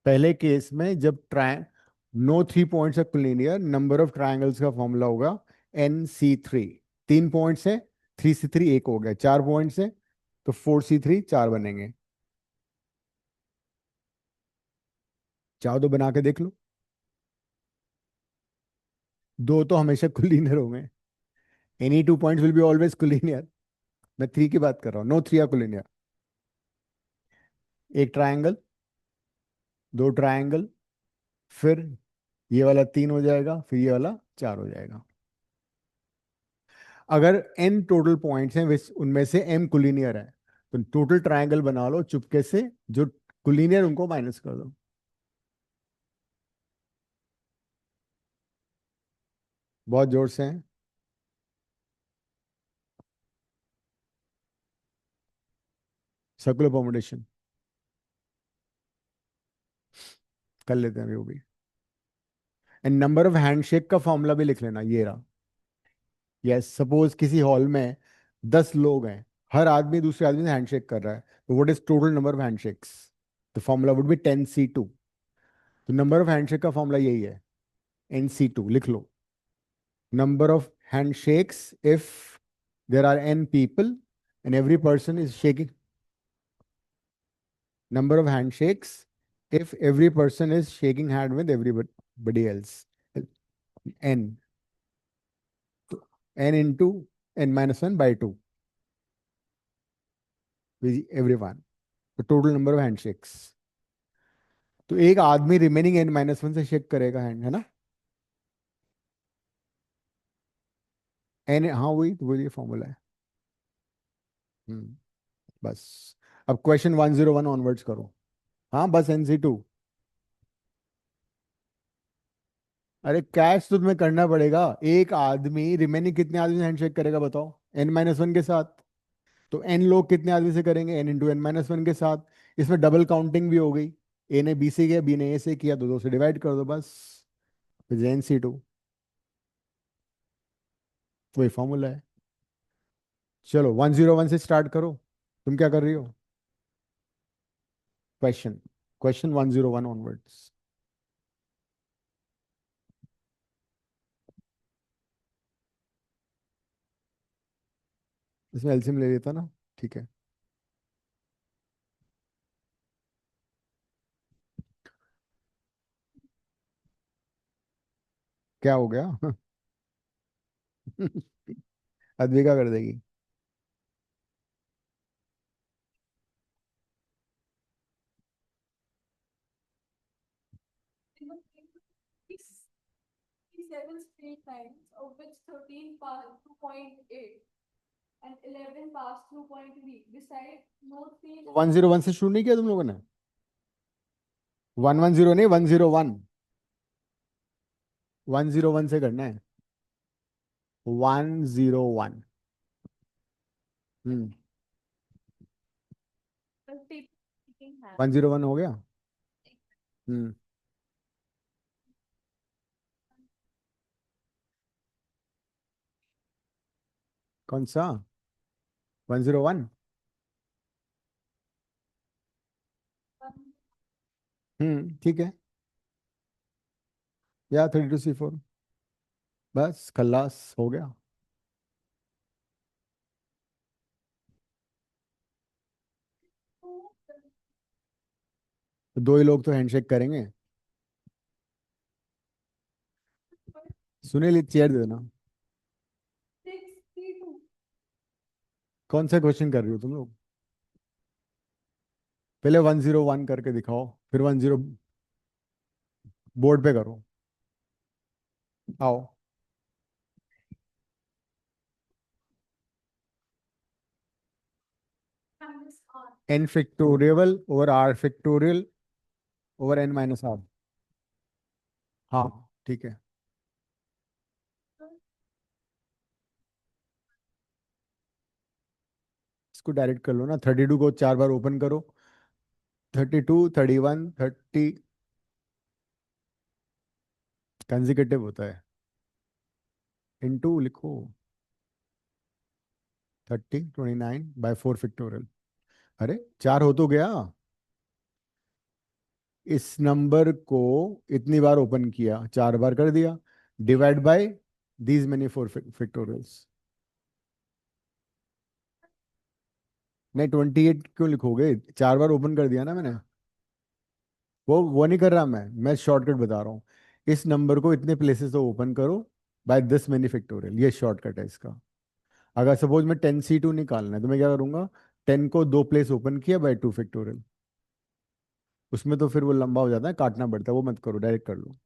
A: पहले केस में जब try no three points are collinear, number of triangles का फॉर्मूला होगा NC3। 3 पॉइंट्स है, 3 से 3 एक हो गया, 4 पॉइंट्स है, तो 4C3 चार बनेंगे। चाहो तो बना के देख लो। दो तो हमेशा कोलिनियर होंगे, any 2 points will be always collinear. मैं थ्री की बात कर रहा हूँ, नो थ्री आर कोलिनियर। एक ट्रायंगल, दो ट्रायंगल, फिर ये वाला 3 हो जाएगा, फिर ये वाला 4 हो जाएगा। अगर n टोटल पॉइंट्स हैं उनमें से m कोलिनियर है, तो टोटल ट्रायंगल बना लो चुपके से, जो कोलिनियर उनको माइनस कर दो। बहुत जोर से हैं। सर्कुलर परमुटेशन कर लेते हैं अभी वो भी। एंड नंबर ऑफ हैंडशेक का फॉर्मूला भी लिख लेना, ये रहा। यस, सपोज किसी हॉल में 10 लोग हैं, हर आदमी दूसरे आदमी से हैंडशेक कर रहा है, तो what is total number of handshakes? The formula would be 10c2। तो नंबर ऑफ हैंडशेक का फॉर्मूला यही है, nc2 लिख लो। Number of handshakes if there are n people and every person is shaking, number of handshakes if every person is shaking hand with everybody else. N. N into n minus 1 by 2 with everyone. The total number of handshakes. तो एक आदमी remaining n minus one से shake करेगा hand, है ना? n, हाँ वही तो, वही फॉर्मूला है। हम्म, बस। अब क्वेश्चन 101 ऑनवर्ड्स करो। हाँ बस NC2। अरे कैश तो तुम्हें करना पड़ेगा, एक आदमी रिमेनिंग कितने आदमी से हैंडशेक करेगा बताओ, n माइनस वन के साथ। तो n लोग कितने आदमी से करेंगे, n into N minus one के साथ। इसमें डबल काउंटिंग भी हो गई, a ने b से किया, b ने a से किया, तो दो से डिवाइड कर दो बस, फिर NC2। वही फॉर्मूला है। चलो 101 से स्टार्ट करो। तुम क्या कर रही हो? Question, question 101 onwards. इसमें एलसीएम ले लेता ना, ठीक है। क्या हो गया? अद्विका कर देगी।
B: 7 straight lines, of which 13 pass 2.8 and 11 pass through point B. Beside, no three.
A: 101 से शुरू नहीं किया तुम लोगों ने? 110 नहीं, 101। 101 से करना है। 101। हम्म। 101 हो गया। हम्म। कौन सा? 101। ठीक है। या 32C4। बस खल्लास हो गया। तो दो ही लोग तो हैंडशेक करेंगे। सुनील चेयर दे देना। कौन सा क्वेश्चन कर रही हो तुम लोग? पहले 101 करके दिखाओ, फिर 10 बोर्ड पे करो। आओ। n factorial over r factorial over n minus R. हाँ ठीक है। इसको डायरेक्ट कर लो ना, 32 को 4 बार ओपन करो। 32, 31, 30 कंजिकेटिव होता है। इनटू लिखो। 30, 29/4 फैक्टोरियल। अरे 4 हो तो गया। इस नंबर को इतनी बार ओपन किया, 4 बार कर दिया, divide by these many 4 factorials. नहीं 28 क्यों लिखोगे, 4 बार ओपन कर दिया ना मैंने। वो नहीं कर रहा मैं शॉर्टकट बता रहा हूँ। इस नंबर को इतने प्लेसेस तो ओपन करो बाय दिस मेनी फैक्टोरियल, ये शॉर्टकट है इसका। अगर सपोज मैं 10C2 निकालना है तो मैं क्या करूंगा, 10 को 2 प्लेस ओपन किया बाय 2 फैक्टोरियल। उसमें तो फिर वो लंबा हो जाता है, काटना पड़ता है, वो मत करो, डायरेक्ट कर लो।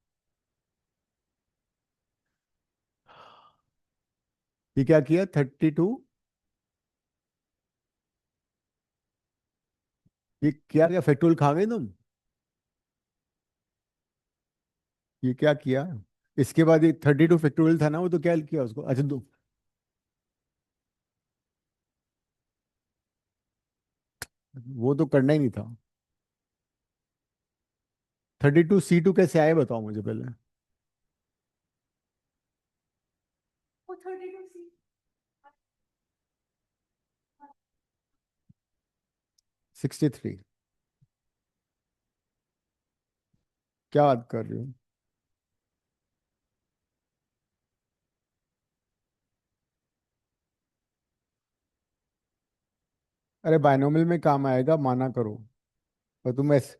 A: ये क्या किया 32, ये क्या क्या फैक्टोरियल खा गए तुम? ये क्या किया? इसके बाद ये 32 फैक्टोरियल था ना, वो तो क्या किया उसको? अच्छा दो, वो तो करना ही नहीं था। 32 C2 कैसे आए बताओ मुझे पहले।
B: वो 32 सी
A: 63। क्या बात कर रही हो? अरे बायनोमियल में काम आएगा, माना करो। और तुम ऐसे,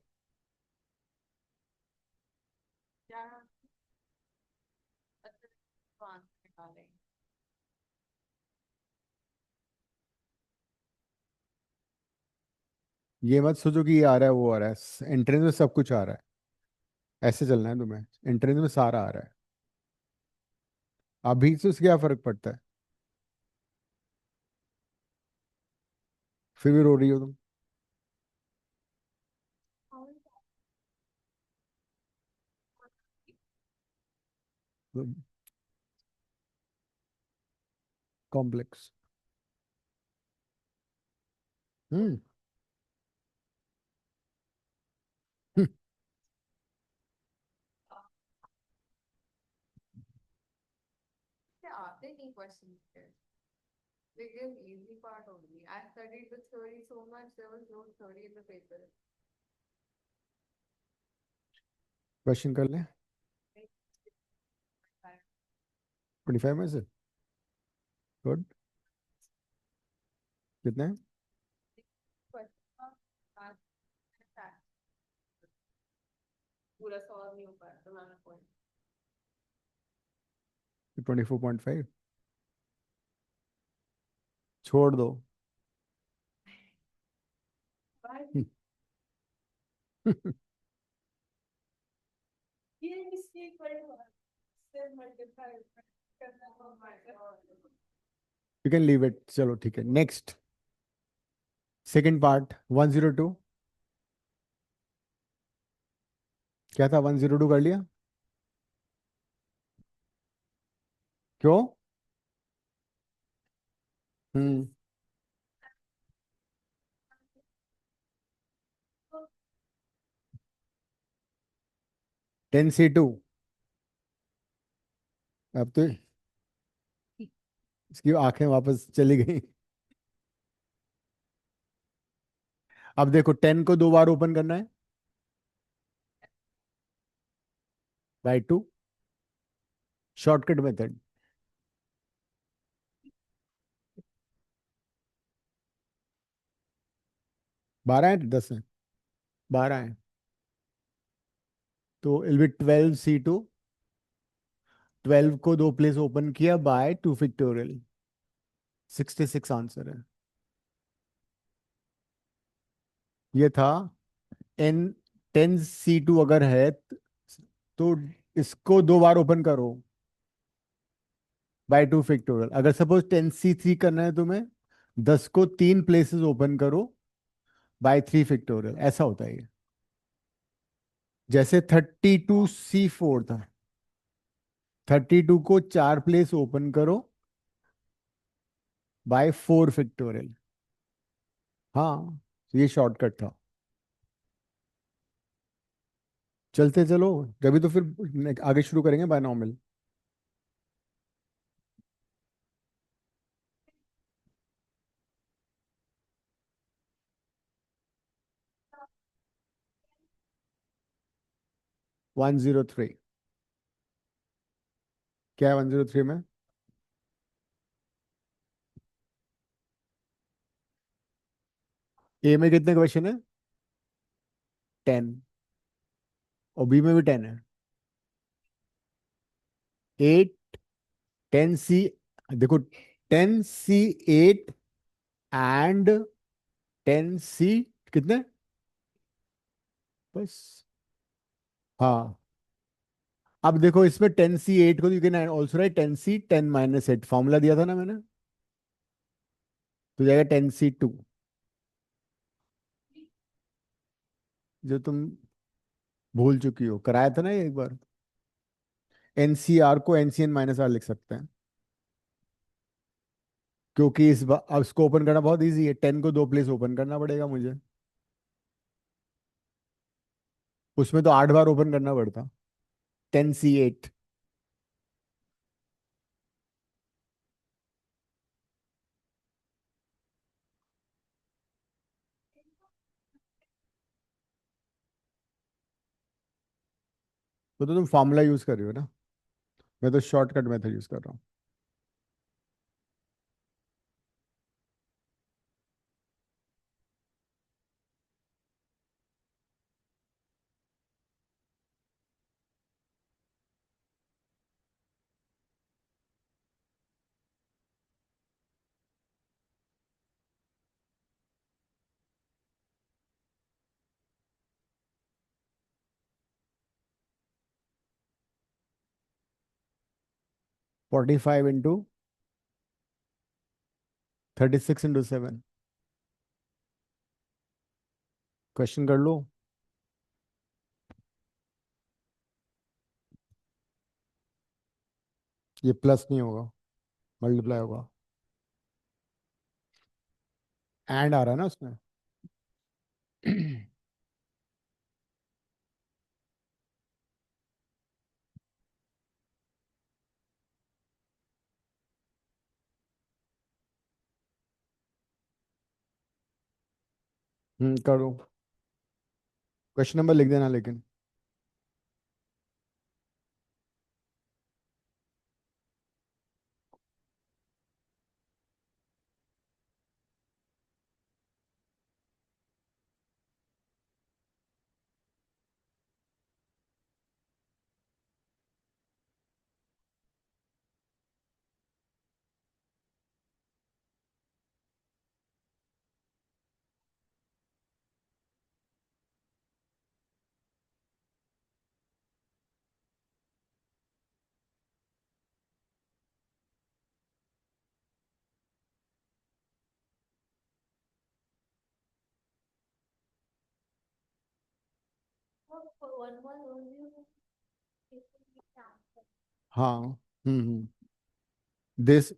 B: क्या आंसर निकालेंगे?
A: ये मत सोचो कि ये आ रहा है वो आ रहा है, एंट्रेंस में सब कुछ आ रहा है। ऐसे चलना है तुम्हें, एंट्रेंस में सारा आ रहा है। अभी से उससे क्या फर्क पड़ता है? फिर भी रो रही हो तुम। कॉम्प्लेक्स। हम्म। हम्म,
B: क्या आते नहीं question? They give easy part only. I studied the theory so much, there was no theory in the paper.
A: Question कर ले। 25 में से गुड। कितने?
B: पूरा सॉल्व नहीं हो पाया तो मैंने पॉइंट
A: 24.5। छोड़ दो।
B: ये मिस्टेक बड़ी हुआ से मल्टीप्लाई करना हमारे
A: यू कैन लीव इट, चलो ठीक है। Next, second part 102। क्या था? 102 कर लिया? क्यों? हम्म। 10C2। अब तो इसकी आंखें वापस चली गई। अब देखो 10 को 2 बार ओपन करना है बाय 2, शॉर्टकट मेथड। 12 है 10 है? 12 है। तो इल बी 12C2। 12 को 2 प्लेस ओपन किया बाय 2 फैक्टोरियल। 66 आंसर है। ये था एन। 10C2 अगर है तो इसको 2 बार ओपन करो बाय 2 फैक्टोरियल। अगर सपोज 10C3 करना है तुम्हें, 10 को 3 प्लेसेस ओपन करो बाय 3 फैक्टोरियल। ऐसा होता है ये। जैसे 32C4 था, 32 को 4 प्लेस ओपन करो बाय 4 फैक्टोरियल। हाँ, ये शॉर्टकट था। चलते चलो, जब तो फिर आगे शुरू करेंगे बाय नॉर्मल। 103। क्या है 103 में? ए में कितने क्वेश्चन है? 10। और बी में भी 10 है। 8। 10C, देखो 10C8 एंड 10C कितने? बस। हाँ, अब देखो इसमें 10C8 को you can also right 10C10 - 8 formula दिया था ना मैंने, तो जाएगा 10C2, जो तुम भूल चुकी हो, कराया था ना ये एक बार। एनसीआर को NCN - R लिख सकते हैं, क्योंकि इस बार अब इसको ओपन करना बहुत इजी है, 10 को 2 प्लेस ओपन करना पड़ेगा मुझे, उसमें तो 8 बार ओपन करना पड़ता। 10C8। तो तुम फॉर्मूला यूज कर रही हो ना, मैं तो शॉर्टकट मेथड यूज कर रहा हूँ। 45 × 36 × 7। क्वेश्चन कर लो। ये प्लस नहीं होगा, मल्टीप्लाई होगा। एंड आ रहा है ना उसमें। करो। क्वेश्चन नंबर लिख देना लेकिन। हाँ। दिस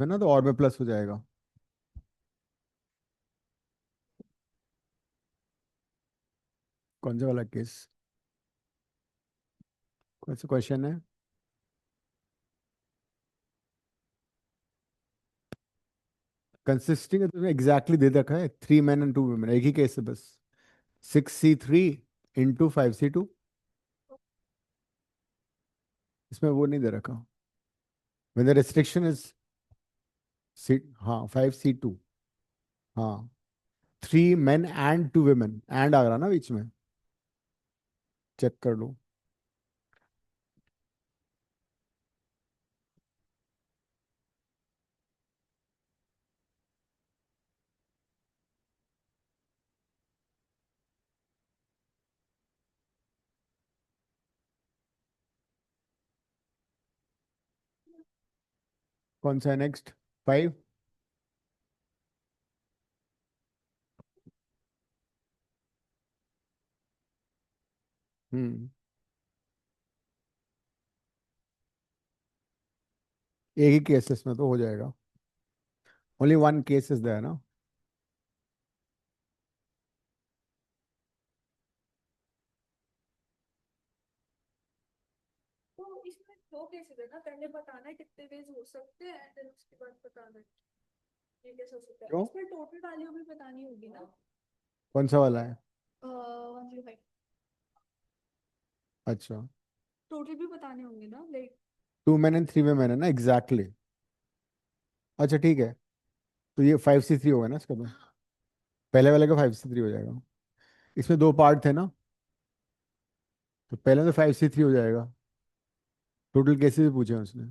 A: में ना, तो और में प्लस हो जाएगा। कौन सा वाला केस, कौन सा क्वेश्चन है? कंसिस्टिंग है, तुमने एग्जैक्टली दे रखा है, 3 men and 2 women, एक ही केस है बस। 6C3 × 5C2। इसमें वो नहीं दे रखा, when the restriction is C, हाँ 5C2। हाँ, 3 men and 2 women, एंड आ रहा ना बीच में, चेक कर लो। कौन सा है नेक्स्ट? 5। हम्म एक ही केसेस में तो हो जाएगा, only one case is there ना।
B: तो इसमें दो केसेस है ना, पहले बताना है कितने वेज हो सकते हैं, एंड देन उसके बाद बताना है ये कैसे हो सकता है।
A: क्यों?
B: इसमें टोटल वैल्यू भी बतानी होगी ना।
A: कौन सा वाला है?
B: 105।
A: अच्छा,
B: टोटल भी बताने होंगे ना, लाइक।
A: 2 men and 3 women है ना, एग्जैक्टली exactly. अच्छा ठीक है, तो ये 5C3 होगा ना इसका, तो पहले वाले का 5C3 हो जाएगा। इसमें 2 पार्ट थे ना, तो पहले तो 5C3 हो जाएगा। टोटल केसेस भी पूछे हैं उसने,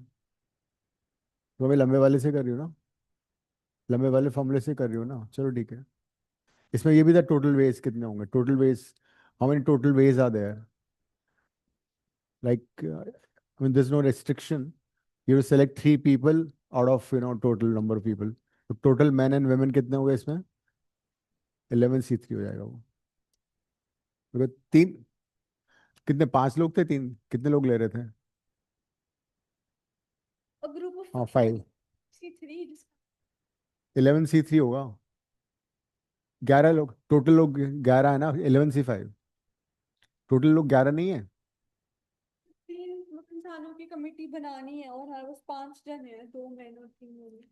A: तो अभी लंबे वाले से कर रही हो ना, लंबे वाले फॉर्मूले से कर रही हो ना, चलो ठीक है। इसमें ये भी था, टोटल वेज कितने होंगे, total ways, how many total ways are there. Like, I mean, there's no restriction. You select 3 people out of total number of people. तो टोटल मैन एंड वेमेन कितने हो गए इसमें? 11C3 हो जाएगा वो, क्योंकि तीन, कितने, 5 लोग थे, तीन कितने लोग ले रहे थे?
B: A group of
A: हाँ 5,
B: C3 just
A: 11C3 होगा। 11 लोग टोटल, लोग 11 है ना, 11C5, टोटल लोग 11 नहीं है।
B: 3 इंसानों की कमेटी बनानी है और हमारे पास 5 जने हैं, 2 मेन और 3 वुमेन।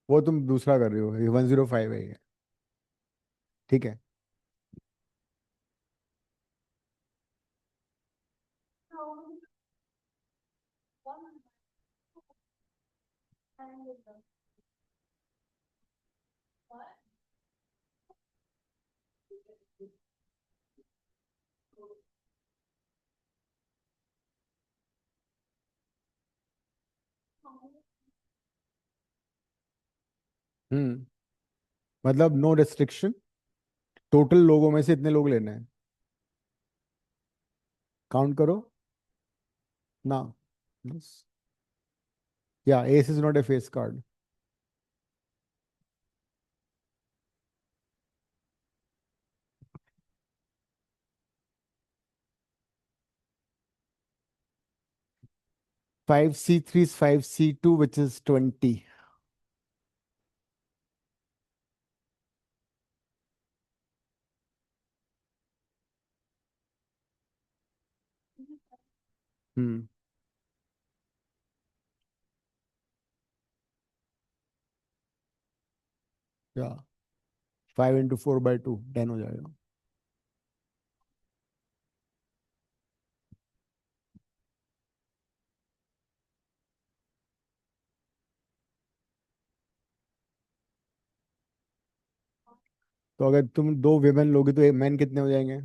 A: वो तुम दूसरा कर रहे हो, ये 105 है ये। ठीक है। हम्म। मतलब नो रेस्ट्रिक्शन, टोटल लोगों में से इतने लोग लेने हैं, काउंट करो ना। या S is not a face card. 5C3 is 5C2, which is 20. हम्म। या 5 into 4/2 10 हो जाएगा। तो अगर तुम 2 विमेन लोगे तो मैन कितने हो जाएंगे?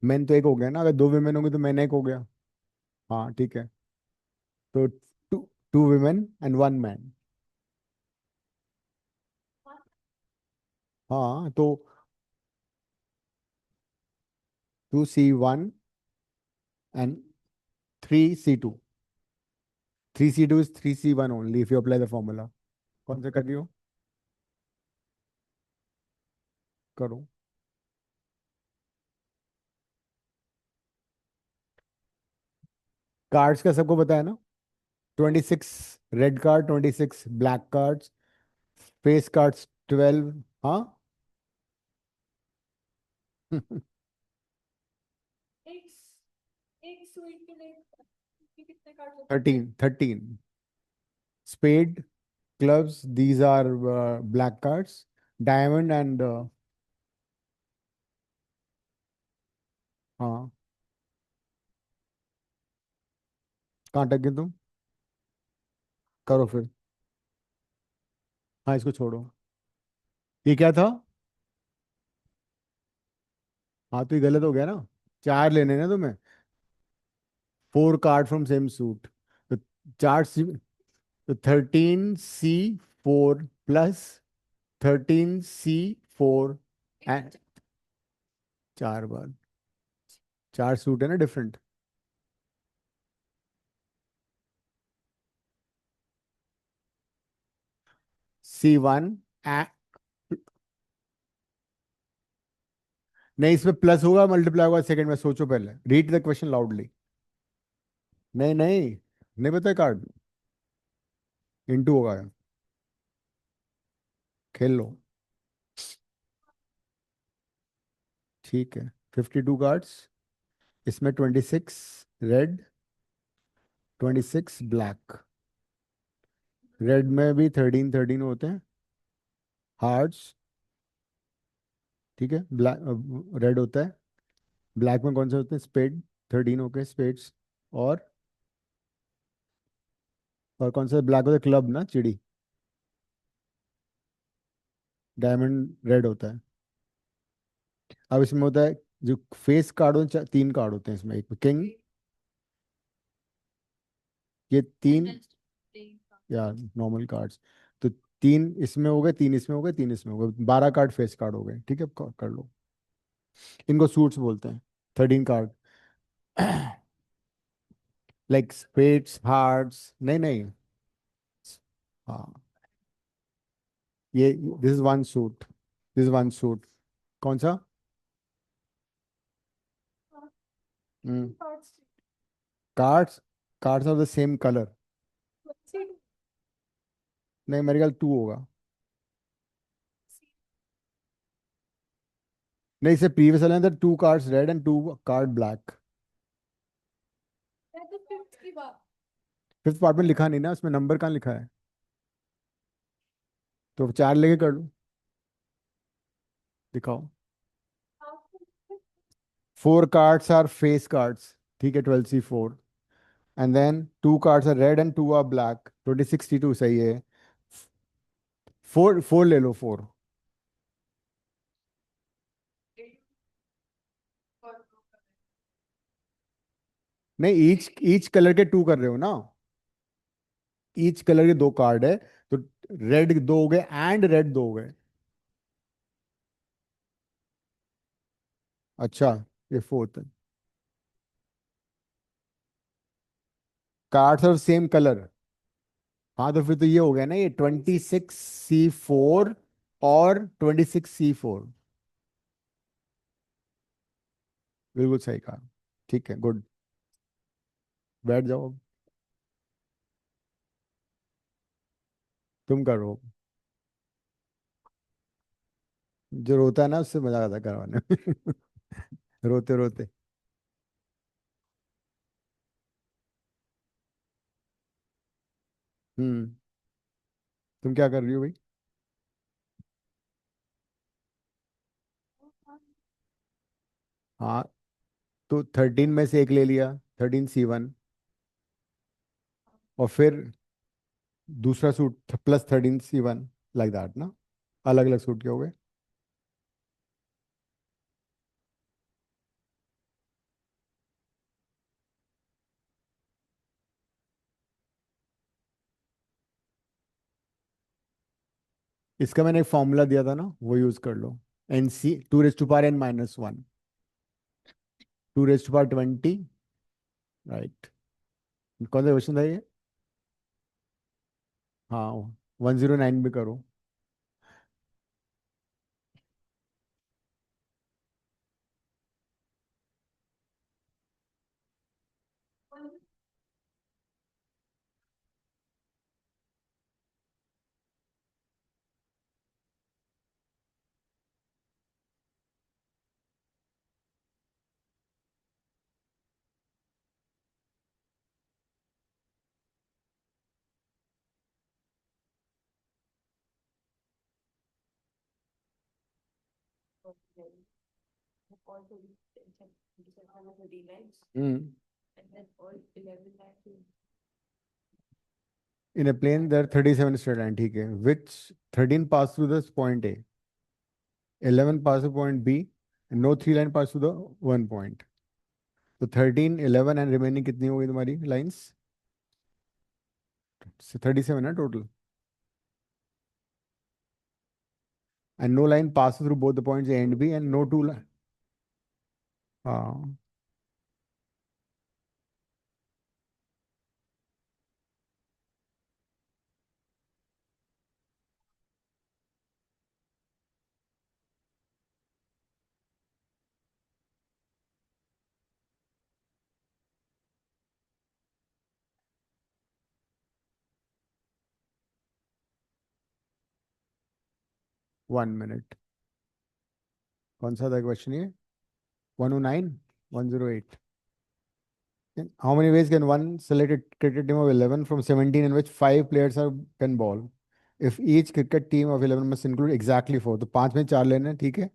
A: मैन तो एक हो गया ना, अगर 2 विमेन होंगे तो मैन एक हो गया। हाँ ठीक है। तो टू 2 women and 1 man। हाँ तो 2C1 and 3C2। 3C2 is 3C1 only if you apply the formula। कौन से कर रही हो? करो। कार्ड्स का सबको पता है ना? 26 red card, 26 black cards, face cards 12। हाँ।
B: एक एक स्वीट के लिए कितने कार्ड होते हैं?
A: 13 spade, clubs, these are black cards, diamond and हाँ। कहाँ टक गए तुम? करो फिर। हाँ इसको छोड़ो। ये क्या था? हाँ तो ये गलत हो गया ना, 4 लेने ना तुम्हें। 4 कार्ड फ्रॉम सेम सूट, तो 4C, तो 13C4 plus 13C4 and 4 bar, 4 suit है ना डिफरेंट। C1 नहीं, इसमें प्लस होगा मल्टीप्लाई होगा सेकंड में, सोचो पहले, रीड द क्वेश्चन लाउडली। नहीं नहीं, नहीं पता कार्ड, इंटू होगा, खेल लो। ठीक है, 52 कार्ड्स, इसमें 26 रेड, 26 ब्लैक। रेड में भी 13 होते हैं हार्ट्स। ठीक है, ब्लैक रेड होता है। ब्लैक में कौन से होते हैं? स्पेड, 13 हो गए स्पेड्स। और और कौन सा ब्लैक होता है? क्लब ना, चिड़ी। डायमंड रेड होता है। अब इसमें होता है जो फेस कार्ड होते हैं, 3 कार्ड होते हैं इसमें, एक किंग, ये 3, या नॉर्मल कार्ड्स। तो 3 इसमें हो गए, 3 इसमें हो गए, 3 इसमें हो गए, 12 कार्ड फेस कार्ड हो गए। ठीक है, कर लो। इनको सूट्स बोलते हैं। 13 कार्ड। लाइक स्पेड्स, हार्ट्स, नहीं नहीं। हाँ, ये this is one suit, this is one suit. कौन सा? Hmm. Cards, cards of the same colour. नहीं, मेरे ख्याल टू होगा। नहीं, इससे प्रीवियस वाले अंदर two cards red and two card black. Fifth part में लिखा नहीं ना, उसमें नंबर कहाँ लिखा है? तो चार लेके कर लो, दिखाओ। Four cards are face cards, ठीक है, 12C4। And then two cards are red and two are black, 2062 सही है। फोर फोर ले लो, फोर। नहीं, ईच ईच कलर के टू कर रहे हो ना? ईच कलर के दो कार्ड है, तो रेड दो हो गए एंड रेड दो हो गए। अच्छा, ये फोर्थ है। Cards of same colour. हाँ, तो फिर तो ये हो गया ना, ये 26C4 और 26C4। बिल्कुल सही कहा। ठीक है, गुड। बैठ जाओ अब। तुम करो। जो रोता है ना, उससे मजा आता है करवाने में। रोते रोते। हम्म। तुम क्या कर रही हो भाई? हाँ, तो 13 में से एक ले लिया, 13C1। और फिर दूसरा suit plus 13C1, like that ना। अलग अलग सूट के हो गए। इसका मैंने एक फॉर्मूला दिया था ना, वो यूज कर लो। NC 2 raised to power n-1, 2 raised to power 20। Right. कौन सा क्वेश्चन था ये? हाँ, 109 भी करो। 'In a plane there are 37 straight line', ठीक है, which 13 pass through the point A, 11 pass through point B, and no three line pass through the one point। तो 13, 11 एंड रिमेनिंग कितनी हो गई तुम्हारी लाइंस? 37 है total. And no line pass through both the points A and B, and no two line. हाँ। 1 minute. कौन सा था क्वेश्चन ये? 109, 108। How many ways can one select a cricket team of 11 from 17 in which 5 players are can bowl? If each cricket team of 11 must include exactly 4, तो पांच में चार लेने हैं, ठीक है।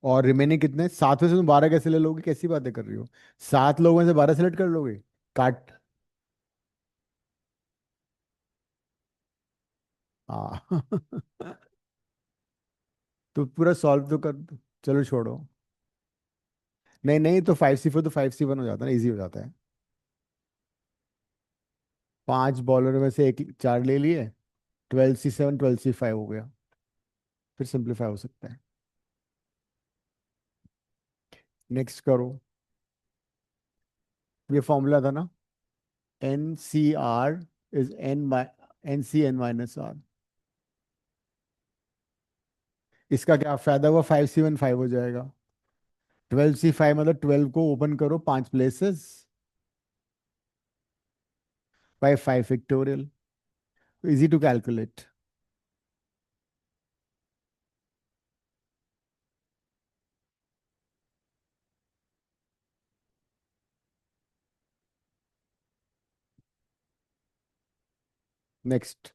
A: और रिमेनिंग कितने? सात में से तुम 12 कैसे ले लोगे? कैसी बातें कर रही हो? 7 लोगों में से 12 सेलेक्ट कर लोगे? काट। हाँ। तो पूरा सॉल्व तो कर दो। चलो छोड़ो। नहीं नहीं, तो 5C4 तो 5C1 हो जाता है ना, इजी हो जाता है। पांच बॉलर में से एक चार ले लिए, 12C7 12C5 हो गया। फिर सिंप्लीफाई हो सकता है। नेक्स्ट करो। ये फॉर्मूला था ना, N C R is N C N minus R. इसका क्या फायदा हुआ, 5C15 हो जाएगा। 12C5 मतलब 12 को ओपन करो 5 places by 5 factorial, easy to calculate. Next.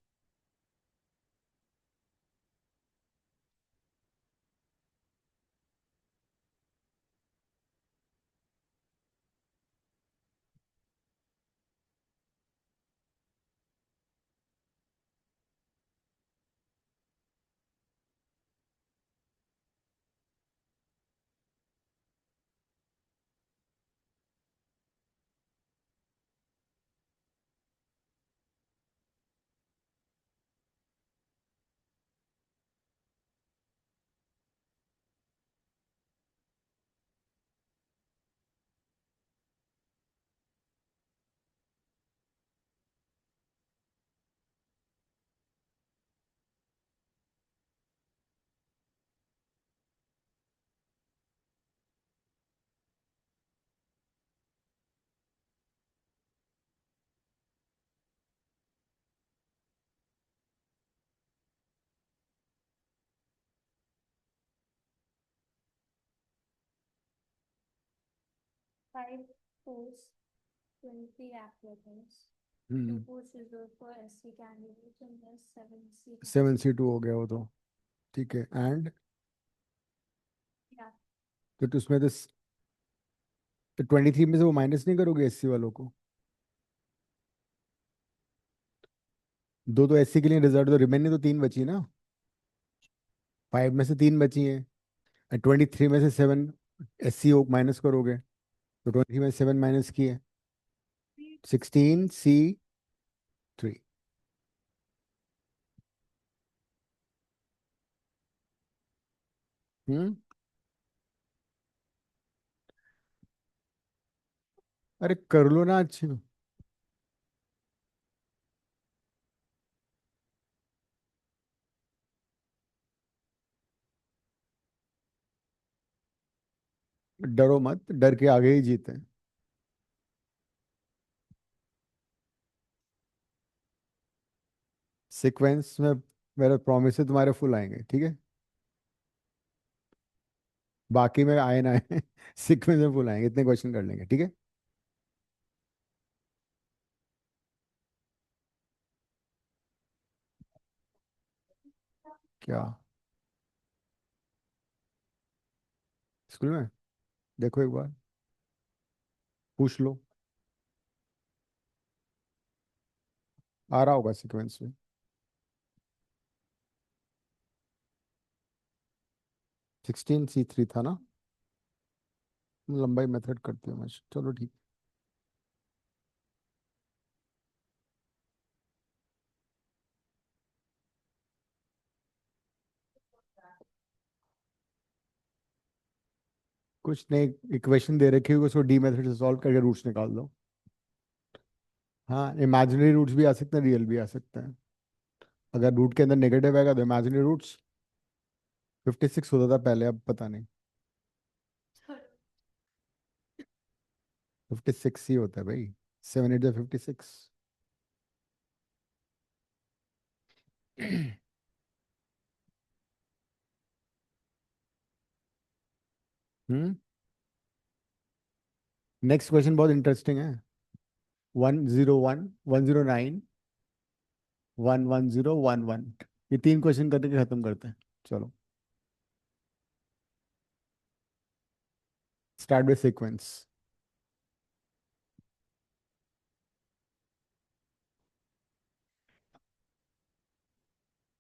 C: 5 posts, 20 applicants. Two
A: hmm,
C: posts reserved for SC candidates and there's 7C
A: 7C2 हो गया वो तो, ठीक है। एंड
C: Yeah,
A: तो उसमें तो 23 में से वो माइनस नहीं करोगे एससी वालों को? दो तो एससी के लिए रिजर्व, तो रिमेनिंग तो 3 बची ना। 5 में से 3 बची हैं, 23 में से 7 एससी ओ माइनस करोगे, तो 23 में 7 माइनस किए, 16C3। हम्म। अरे कर लो ना अच्छे। डरो मत, डर के आगे ही जीते हैं। सीक्वेंस में मेरा प्रॉमिस है तुम्हारे फुल आएंगे, ठीक है। बाकी में आए ना आए सीक्वेंस में फुल आएंगे, इतने क्वेश्चन कर लेंगे, ठीक है। क्या? स्कूल में देखो एक बार, पूछ लो, आ रहा होगा सीक्वेंस में। 16C3 था ना। लंबाई मेथड करती हूँ मैं, चलो ठीक। कुछ नहीं, इक्वेशन दे रखी है, उसको डी मेथड से सॉल्व करके रूट्स निकाल दो। हाँ, इमेजिनरी रूट्स भी आ सकते हैं, रियल भी आ सकते हैं। अगर रूट के अंदर नेगेटिव आएगा तो इमेजिनरी रूट्स। 56 होता था पहले, अब पता नहीं। 56 ही होता है भाई, 7 8 56। हम्म। नेक्स्ट क्वेश्चन बहुत इंटरेस्टिंग है। 101, 109, 110, 11, ये 3 क्वेश्चन करके खत्म करते हैं। चलो, start with sequence.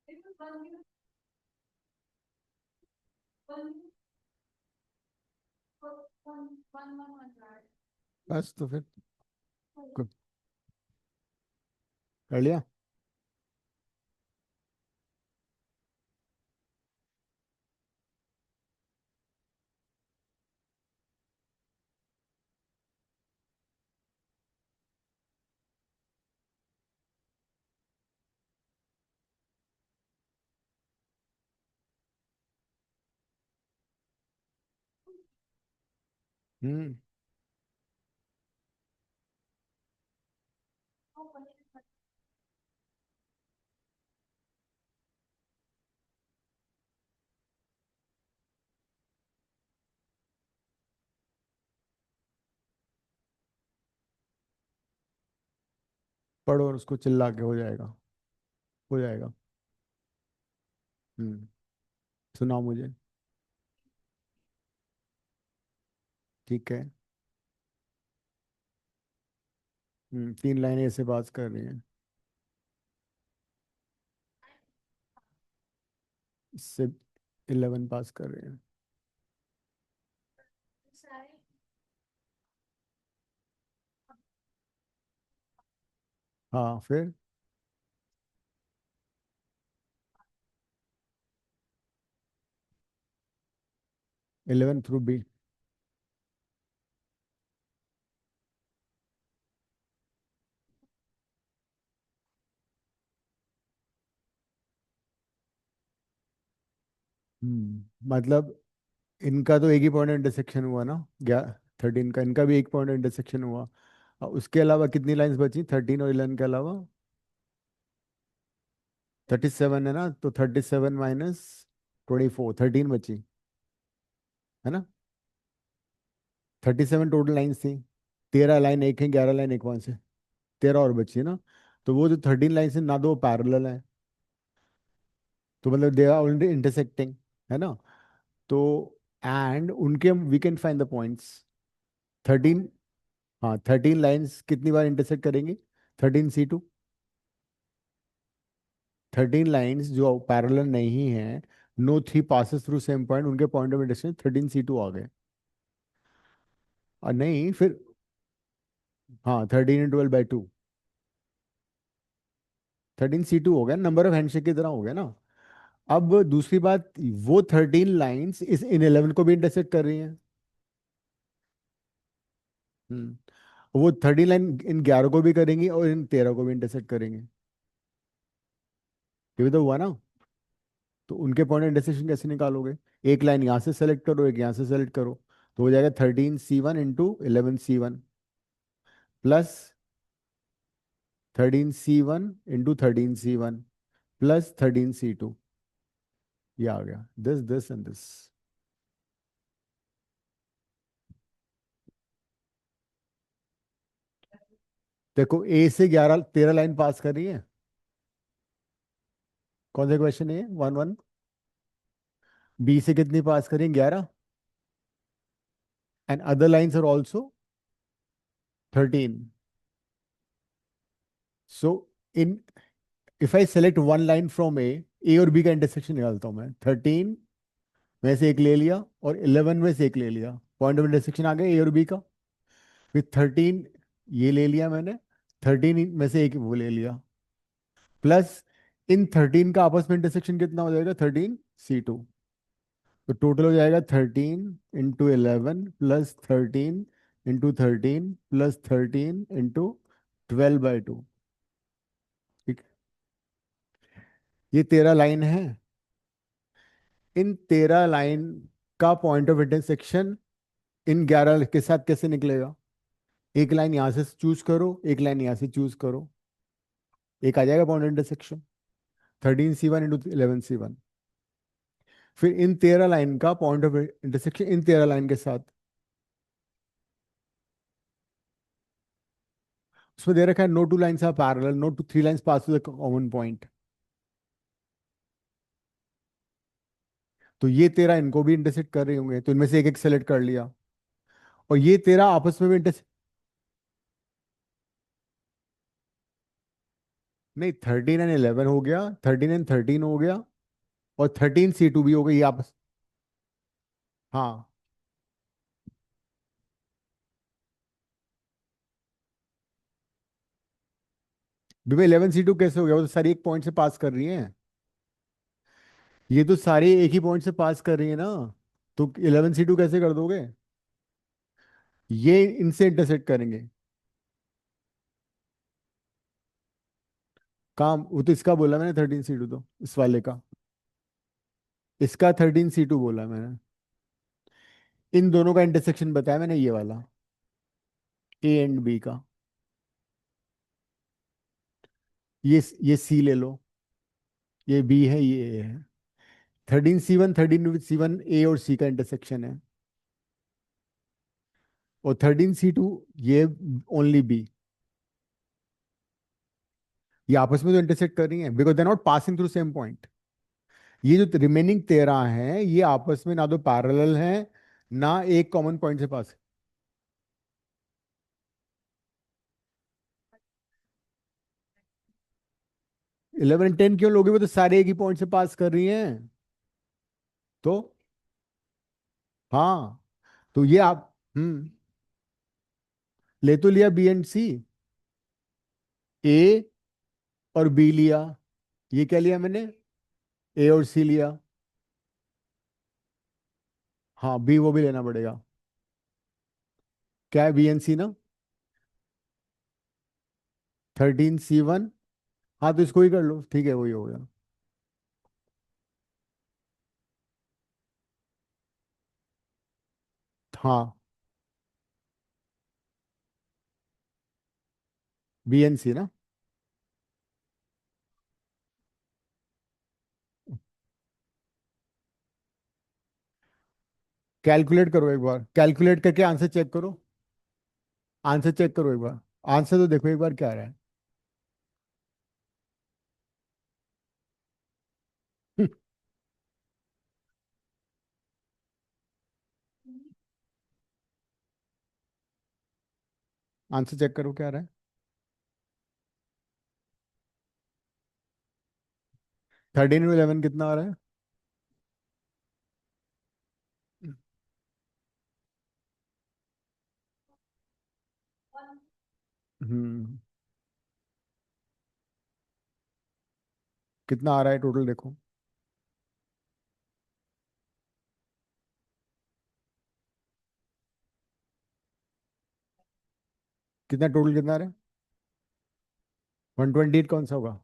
B: it was one, one, right?
A: बस तो फिर कर लिया। हम्म। पढ़ो और उसको चिल्ला के, हो जाएगा। हो जाएगा। हम्म। सुनाओ मुझे। ठीक है। तीन लाइनें ऐसे पास कर रही हैं। इससे 11 पास कर रहे हैं। हाँ, फिर 11 थ्रू बी। मतलब इनका तो एक ही पॉइंट इंटरसेक्शन हुआ ना, 13 का, इनका भी एक पॉइंट इंटरसेक्शन हुआ। और उसके अलावा कितनी लाइंस बची 13 और 11 के अलावा? 37 है ना, तो 37 माइनस 24, 13 बची, है ना। 37 टोटल लाइंस थी। 13 लाइन एक है, 11 लाइन एक वहां से, 13 और बची है ना। तो वो जो 13 लाइन है ना, दो पैरेलल है, तो मतलब दे आर ऑलरेडी इंटरसेक्टिंग, है ना। तो एंड उनके we can find the points. 13। हाँ, 13 लाइंस कितनी बार इंटरसेक्ट करेंगे? 13 C2। 13 लाइंस जो पैरेलल नहीं है, no three passes through same point, उनके पॉइंट ऑफ इंटरसेक्शन 13 C2 आ गए। और नहीं फिर, हाँ 13 × 12/2, 13 C2 हो गया, नंबर ऑफ हैंडशेक की तरह हो गया ना। अब दूसरी बात, वो 13 लाइंस इस इन 11 को भी इंटरसेक्ट कर रही हैं। वो 13 लाइन इन 11 को भी करेंगी और इन 13 को भी इंटरसेक्ट करेंगे। ये भी तो हुआ ना। तो उनके पॉइंट इंटरसेक्शन कैसे निकालोगे? एक लाइन यहाँ से सेलेक्ट करो, एक यहाँ से सेलेक्ट करो, तो हो जाएगा 13C1 × 11C1 plus 13C1 × 13C1 plus 13C2। ये आ गया, दिस एंड दिस। देखो, ए से 11 13 लाइन पास कर रही है। कौन सा क्वेश्चन है? 1 1। बी से कितनी पास करी? 11। And other lines are also 13। So in, if I select one line from A और बी का इंटरसेक्शन निकालता हूं मैं। 13 में से एक ले लिया और 11 में से एक ले लिया, पॉइंट ऑफ इंटरसेक्शन आ गया ए और बी का। फिर 13 ये ले लिया मैंने, 13 में से एक वो ले लिया, प्लस इन 13 का आपस में इंटरसेक्शन कितना हो जाएगा? 13C2। तो टोटल हो जाएगा 13 × 11 प्लस 13 × 13 प्लस 13 × 12/2। ठीक। ये 13 लाइन है। इन 13 लाइन का पॉइंट ऑफ इंटरसेक्शन इन 11 के साथ कैसे निकलेगा? एक लाइन यहां से चूज करो, एक लाइन यहां से चूज करो, एक आ जाएगा पॉइंट इंटरसेक्शन। 13C1 × 11C1। फिर इन 13 लाइन का पॉइंट ऑफ इंटरसेक्शन इन 13 लाइन के साथ। उसमें दे रखा है no two lines are parallel, no two three lines pass to the common point. तो ये 13 इनको भी इंटरसेक्ट कर रहे होंगे, तो इनमें से एक एक सेलेक्ट कर लिया। और ये 13 आपस में भी इंटरसेक्ट, नहीं 13 एंड 11 हो गया, 13 एंड 13 हो गया, और 13C2 भी हो गई आपस। हाँ। भाई 11C2 कैसे हो गया? वो तो सारी एक पॉइंट से पास कर रही हैं। ये तो सारी एक ही पॉइंट से पास कर रही है ना। तो 11C2 कैसे कर दोगे? ये इनसे इंटरसेक्ट करेंगे। काम वो तो इसका बोला मैंने, 13C2 तो इस वाले का, इसका 13C2 बोला मैंने। इन दोनों का इंटरसेक्शन बताया मैंने, ये वाला ए एंड बी का। ये सी ले लो, ये बी है, ये ए है। 13C1, 13C1 ए और सी का इंटरसेक्शन है। और 13C2 ये ओनली बी। ये आपस में तो इंटरसेक्ट कर रही हैं because they not passing through same point. ये जो रिमेनिंग 13 हैं ये आपस में ना तो पैरेलल हैं, ना एक कॉमन पॉइंट से पास। 11 10 क्यों लोगे, वो तो सारे एक ही पॉइंट से पास कर रही हैं। तो हाँ, तो ये आप ले तो लिया बी एंड सी, ए और बी लिया। ये क्या लिया मैंने, ए और सी लिया। हाँ, बी वो भी लेना पड़ेगा। क्या है बी एंड सी ना, 13C1। हाँ तो इसको ही कर लो, ठीक है, वही हो गया। हाँ, बी एंड सी ना। कैलकुलेट करो एक बार, कैलकुलेट करके आंसर चेक करो। आंसर चेक करो एक बार, आंसर तो देखो एक बार क्या आ रहा है। आंसर चेक करो क्या आ रहा है। 13 और 11 कितना आ रहा है। हम्म, कितना आ रहा है टोटल देखो। कितना टोटल कितना आ रहा है। 128 कौन सा होगा।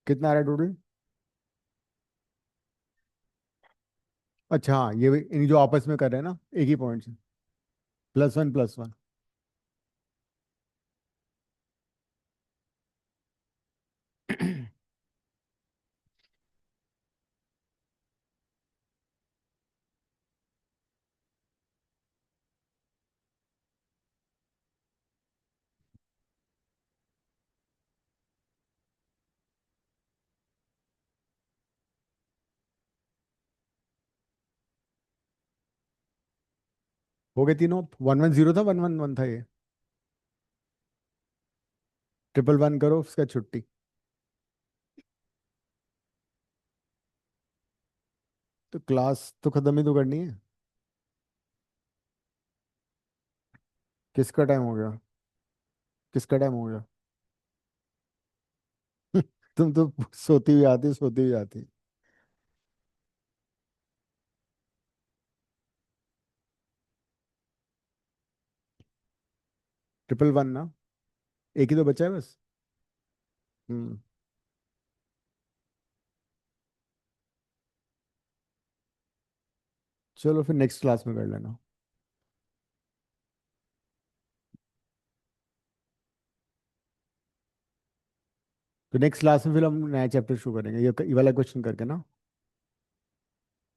A: कितना आ रहा है टोटल। अच्छा हाँ, ये इन जो आपस में कर रहे हैं ना एक ही पॉइंट से, +1 +1। हो गए तीनों, 110 था, 111 था ये। 111 करो उसका छुट्टी। तो क्लास तो खत्म ही तो करनी है। किसका टाइम हो गया, किसका टाइम हो गया। तुम तो सोती हुई आती, सोती हुई आती। 111 ना, एक ही तो बचा है बस। हम्म, चलो फिर नेक्स्ट क्लास में कर लेना। तो नेक्स्ट क्लास में फिर हम नया चैप्टर शुरू करेंगे, ये वाला क्वेश्चन करके ना।